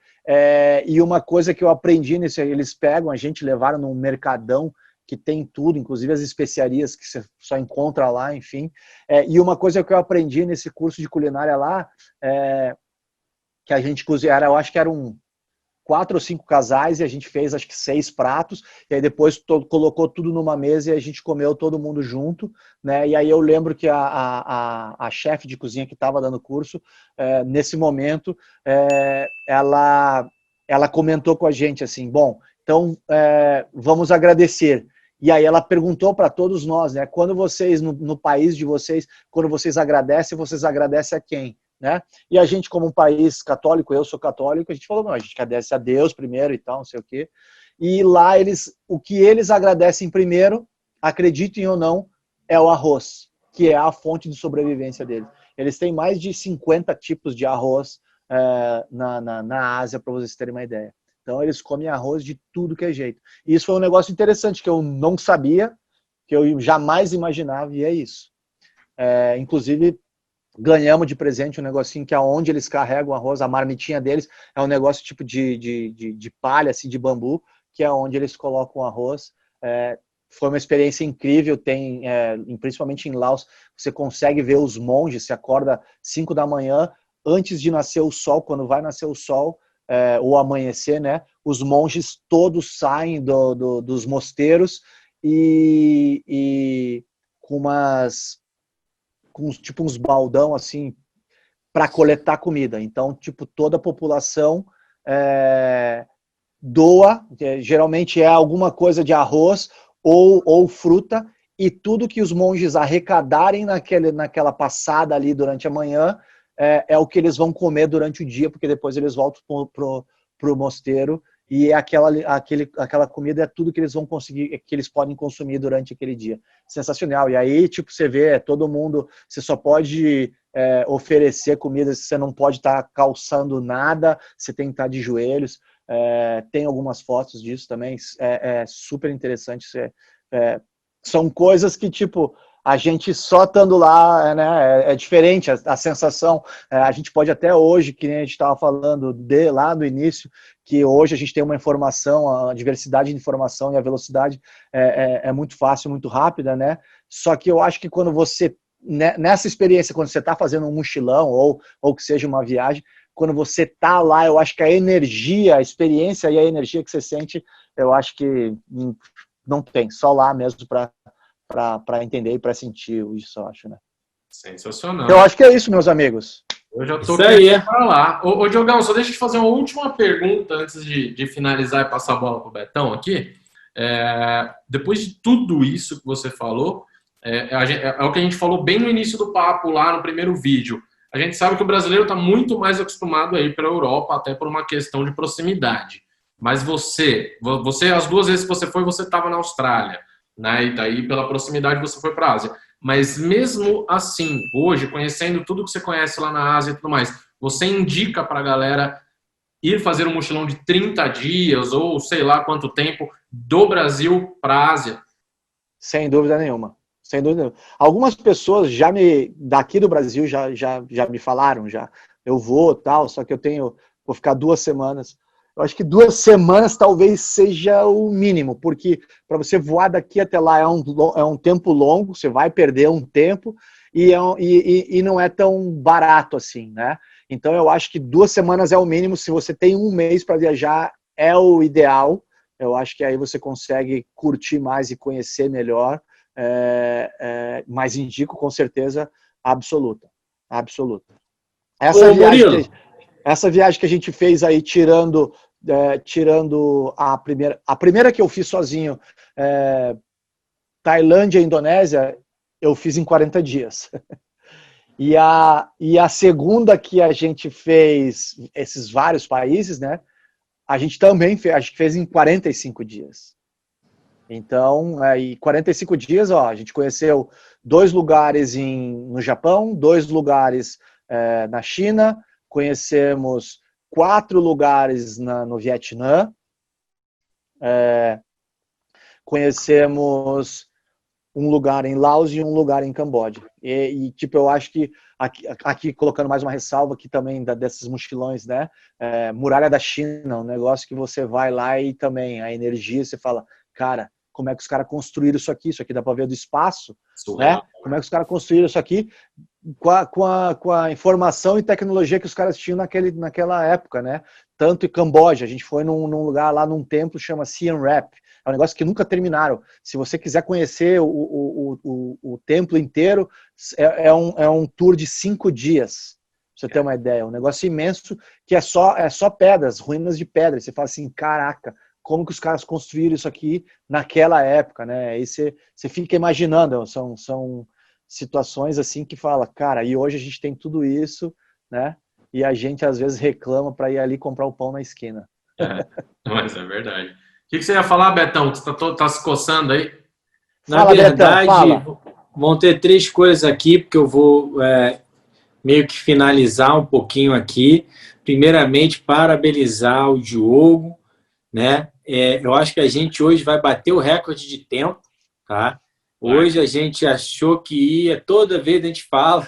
e uma coisa que eu aprendi nisso, eles pegam a gente, levaram num mercadão que tem tudo, inclusive as especiarias que você só encontra lá, enfim. E uma coisa que eu aprendi nesse curso de culinária lá, que a gente cozinhava, eu acho que eram 4 ou 5 casais, e a gente fez acho que 6 pratos, e aí depois colocou tudo numa mesa e a gente comeu todo mundo junto, né? E aí eu lembro que a chefe de cozinha que estava dando curso, nesse momento, ela comentou com a gente assim, bom, então vamos agradecer. E aí ela perguntou para todos nós, né? Quando vocês, no país de vocês, quando vocês agradecem a quem? Né? E a gente, como um país católico, eu sou católico, a gente falou, não, a gente agradece a Deus primeiro e tal, não sei o quê. E lá, o que eles agradecem primeiro, acreditem ou não, é o arroz, que é a fonte de sobrevivência deles. Eles têm mais de 50 tipos de arroz na Ásia, para vocês terem uma ideia. Então, eles comem arroz de tudo que é jeito. E isso foi um negócio interessante, que eu não sabia, que eu jamais imaginava, e é isso. Inclusive, ganhamos de presente um negocinho que é onde eles carregam o arroz, a marmitinha deles é um negócio tipo de palha, assim, de bambu, que é onde eles colocam o arroz. Foi uma experiência incrível, principalmente em Laos, você consegue ver os monges, você acorda 5 da manhã, antes de nascer o sol, quando vai nascer o sol, ou amanhecer, né? Os monges todos saem dos mosteiros e com tipo uns baldão assim para coletar comida. Então, tipo, toda a população doa, geralmente é alguma coisa de arroz ou fruta, e tudo que os monges arrecadarem naquela passada ali durante a manhã é o que eles vão comer durante o dia, porque depois eles voltam pro mosteiro, e aquela comida é tudo que eles vão conseguir, que eles podem consumir durante aquele dia. Sensacional. E aí, tipo, você vê todo mundo, você só pode oferecer comida, você não pode estar calçando nada, você tem que estar de joelhos. Tem algumas fotos disso também, é super interessante. São coisas que, tipo, a gente só estando lá, né, é diferente a sensação. A gente pode até hoje, que nem a gente estava falando lá no início, que hoje a gente tem uma informação, a diversidade de informação e a velocidade é muito fácil, muito rápida, né? Só que eu acho que quando você, nessa experiência, quando você está fazendo um mochilão ou que seja uma viagem, quando você está lá, eu acho que a energia, a experiência e a energia que você sente, eu acho que não tem, só lá mesmo para entender e para sentir isso, eu acho, né? Sensacional. Eu acho que é isso, meus amigos. Eu já tô querendo falar. Ô, Diogão, só deixa eu te fazer uma última pergunta antes de finalizar e passar a bola pro Betão aqui. Depois de tudo isso que você falou, é o que a gente falou bem no início do papo, lá no primeiro vídeo. A gente sabe que o brasileiro está muito mais acostumado a ir para a Europa, até por uma questão de proximidade. Mas você, as 2 vezes que você foi, você estava na Austrália, né? E daí, pela proximidade, você foi para a Ásia. Mas mesmo assim, hoje, conhecendo tudo que você conhece lá na Ásia e tudo mais, você indica para a galera ir fazer um mochilão de 30 dias ou sei lá quanto tempo do Brasil para a Ásia? Sem dúvida nenhuma. Sem dúvida nenhuma. Algumas pessoas daqui do Brasil já me falaram, eu vou tal, só que vou ficar 2 semanas. Eu acho que 2 semanas talvez seja o mínimo, porque para você voar daqui até lá é um tempo longo, você vai perder um tempo e não é tão barato assim, né? Então eu acho que 2 semanas é o mínimo. Se você tem 1 mês para viajar, é o ideal. Eu acho que aí você consegue curtir mais e conhecer melhor. Mas indico com certeza absoluta. Essa viagem que a gente fez aí, tirando a primeira que eu fiz sozinho, Tailândia e Indonésia, eu fiz em 40 dias. E a segunda que a gente fez, esses vários países, né? A gente também fez em 45 dias. Então, em 45 dias, a gente conheceu 2 lugares no Japão, 2 lugares na China, conhecemos 4 lugares no Vietnã, conhecemos um lugar em Laos e um lugar em Camboja. Tipo, eu acho que, aqui colocando mais uma ressalva aqui também desses mochilões, né? Muralha da China, um negócio que você vai lá e também a energia, você fala, cara, como é que os caras construíram isso aqui? Isso aqui dá para ver do espaço, né? Como é que os caras construíram isso aqui com a informação e tecnologia que os caras tinham naquela época, né? Tanto em Camboja, a gente foi num lugar lá, num templo, chama Siem Reap. É um negócio que nunca terminaram. Se você quiser conhecer o templo inteiro, é um tour de 5 dias. Pra você ter uma ideia. É um negócio imenso que é só pedras, ruínas de pedra. Você fala assim, caraca, como que os caras construíram isso aqui naquela época, né? Aí você fica imaginando, são situações assim que fala, cara, e hoje a gente tem tudo isso, né? E a gente às vezes reclama para ir ali comprar o pão na esquina. Mas é verdade. O que você ia falar, Betão? Você tá se coçando aí? Na verdade, vão ter 3 coisas aqui, porque eu vou meio que finalizar um pouquinho aqui. Primeiramente, parabenizar o Diogo, né? Eu acho que a gente hoje vai bater o recorde de tempo, tá? Hoje a gente achou que ia, toda vez a gente fala.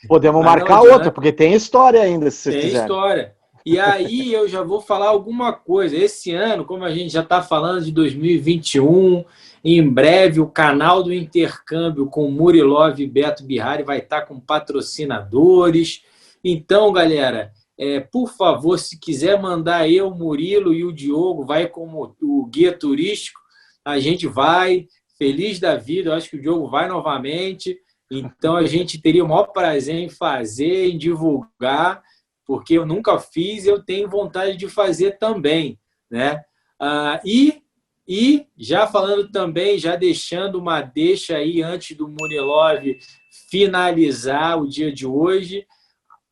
Podemos marcar outra, porque tem história ainda, se vocês quiserem. Tem história. E aí eu já vou falar alguma coisa. Esse ano, como a gente já está falando de 2021, em breve o canal do Intercâmbio com Murilov e Beto Bihari vai estar com patrocinadores. Então, galera, por favor, se quiser mandar eu, Murilo e o Diogo, vai como o guia turístico, a gente vai, feliz da vida, eu acho que o Diogo vai novamente, então a gente teria o maior prazer em fazer, em divulgar, porque eu nunca fiz e eu tenho vontade de fazer também, né? E já falando também, já deixando uma deixa aí antes do Murilov finalizar o dia de hoje,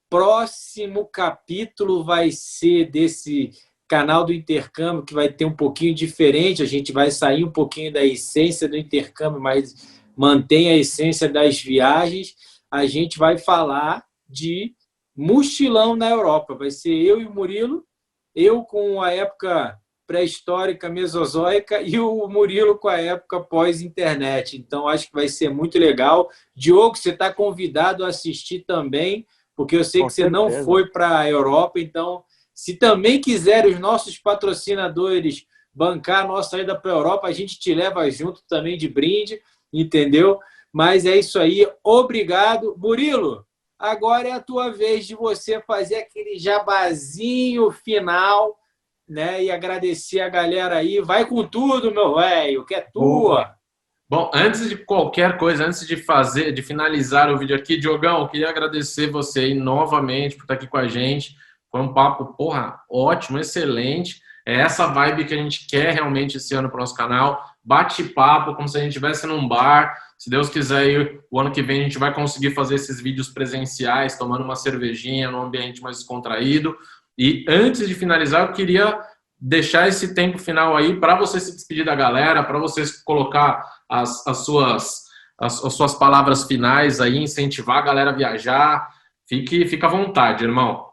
próximo capítulo vai ser desse canal do intercâmbio, que vai ter um pouquinho diferente, a gente vai sair um pouquinho da essência do intercâmbio, mas mantém a essência das viagens. A gente vai falar de mochilão na Europa. Vai ser eu e o Murilo, eu com a época pré-histórica, mesozoica, e o Murilo com a época pós-internet. Então, acho que vai ser muito legal. Diogo, você está convidado a assistir também, porque eu sei que você não foi para a Europa, então, se também quiserem os nossos patrocinadores bancar a nossa ida para a Europa, a gente te leva junto também de brinde, entendeu? Mas é isso aí. Obrigado. Murilo, agora é a tua vez de você fazer aquele jabazinho final, né? E agradecer a galera aí. Vai com tudo, meu velho, que é tua. Bom, antes de qualquer coisa, antes de finalizar o vídeo aqui, Diogão, eu queria agradecer você aí novamente por estar aqui com a gente. Foi um papo, porra, ótimo, excelente. É essa vibe que a gente quer realmente esse ano para o nosso canal. Bate-papo, como se a gente estivesse num bar. Se Deus quiser, aí, o ano que vem a gente vai conseguir fazer esses vídeos presenciais, tomando uma cervejinha, num ambiente mais descontraído. E antes de finalizar, eu queria deixar esse tempo final aí para você se despedir da galera, para vocês colocar as suas palavras finais aí, incentivar a galera a viajar. Fica à vontade, irmão.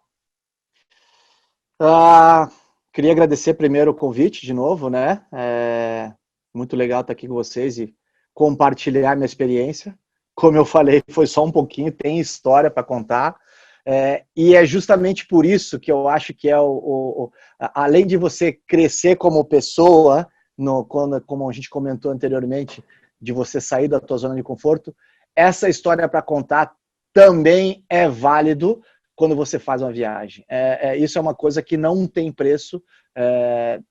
Queria agradecer primeiro o convite de novo, né? Muito legal estar aqui com vocês e compartilhar minha experiência. Como eu falei, foi só um pouquinho, tem história para contar. E é justamente por isso que eu acho que além de você crescer como pessoa, como a gente comentou anteriormente, de você sair da tua zona de conforto, essa história para contar também é válido quando você faz uma viagem. Isso é uma coisa que não tem preço,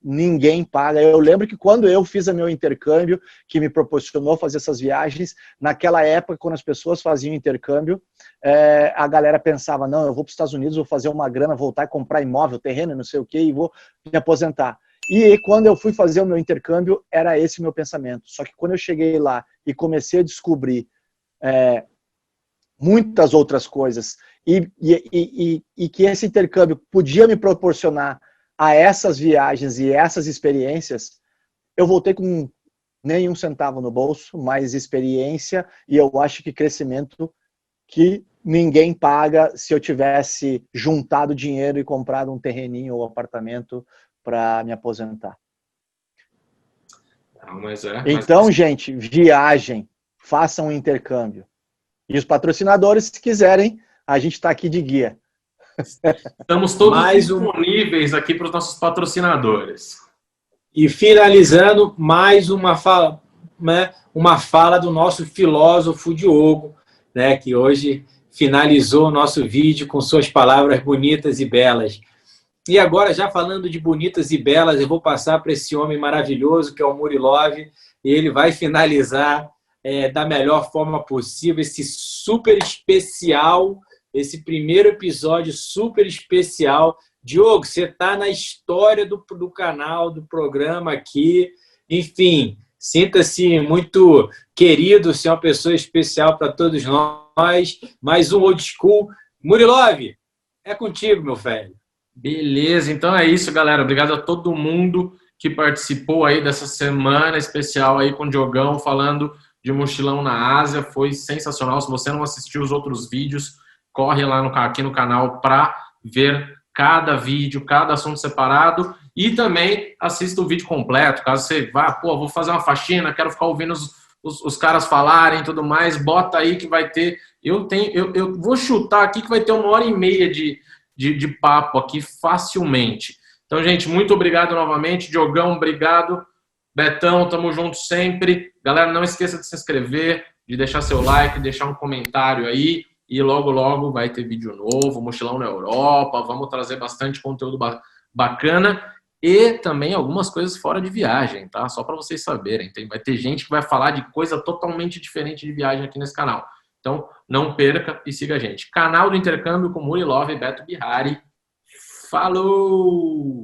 ninguém paga. Eu lembro que quando eu fiz o meu intercâmbio, que me proporcionou fazer essas viagens, naquela época, quando as pessoas faziam intercâmbio, a galera pensava, não, eu vou para os Estados Unidos, vou fazer uma grana, voltar e comprar imóvel, terreno, não sei o quê, e vou me aposentar. E quando eu fui fazer o meu intercâmbio, era esse o meu pensamento. Só que quando eu cheguei lá e comecei a descobrir muitas outras coisas, e que esse intercâmbio podia me proporcionar a essas viagens e essas experiências, eu voltei com nenhum centavo no bolso, mais experiência, e eu acho que crescimento que ninguém paga se eu tivesse juntado dinheiro e comprado um terreninho ou apartamento para me aposentar. Então, gente, viagem, façam um intercâmbio. E os patrocinadores, se quiserem, a gente está aqui de guia. Estamos todos disponíveis aqui para os nossos patrocinadores. E finalizando, mais uma fala, né, do nosso filósofo Diogo, né, que hoje finalizou o nosso vídeo com suas palavras bonitas e belas. E agora, já falando de bonitas e belas, eu vou passar para esse homem maravilhoso, que é o Murilov, e ele vai finalizar da melhor forma possível esse super especial, esse primeiro episódio super especial. Diogo, você está na história do canal, do programa aqui. Enfim, sinta-se muito querido, ser uma pessoa especial para todos nós. Mais um old school. Murilov, é contigo, meu velho. Beleza, então é isso, galera. Obrigado a todo mundo que participou aí dessa semana especial aí com o Diogão, falando de mochilão na Ásia. Foi sensacional. Se você não assistiu os outros vídeos, corre lá aqui no canal para ver cada vídeo, cada assunto separado, e também assista o vídeo completo. Caso você vá, vou fazer uma faxina, quero ficar ouvindo os caras falarem e tudo mais, bota aí que vai ter. Eu vou chutar aqui que vai ter 1h30 de papo aqui facilmente. Então, gente, muito obrigado novamente. Diogão, obrigado. Betão, tamo junto sempre. Galera, não esqueça de se inscrever, de deixar seu like, deixar um comentário aí. E logo, logo vai ter vídeo novo, mochilão na Europa. Vamos trazer bastante conteúdo bacana. e também algumas coisas fora de viagem, tá? Só para vocês saberem. Vai ter gente que vai falar de coisa totalmente diferente de viagem aqui nesse canal. Então, não perca e siga a gente. Canal do Intercâmbio com Murilov e Beto Bihari. Falou!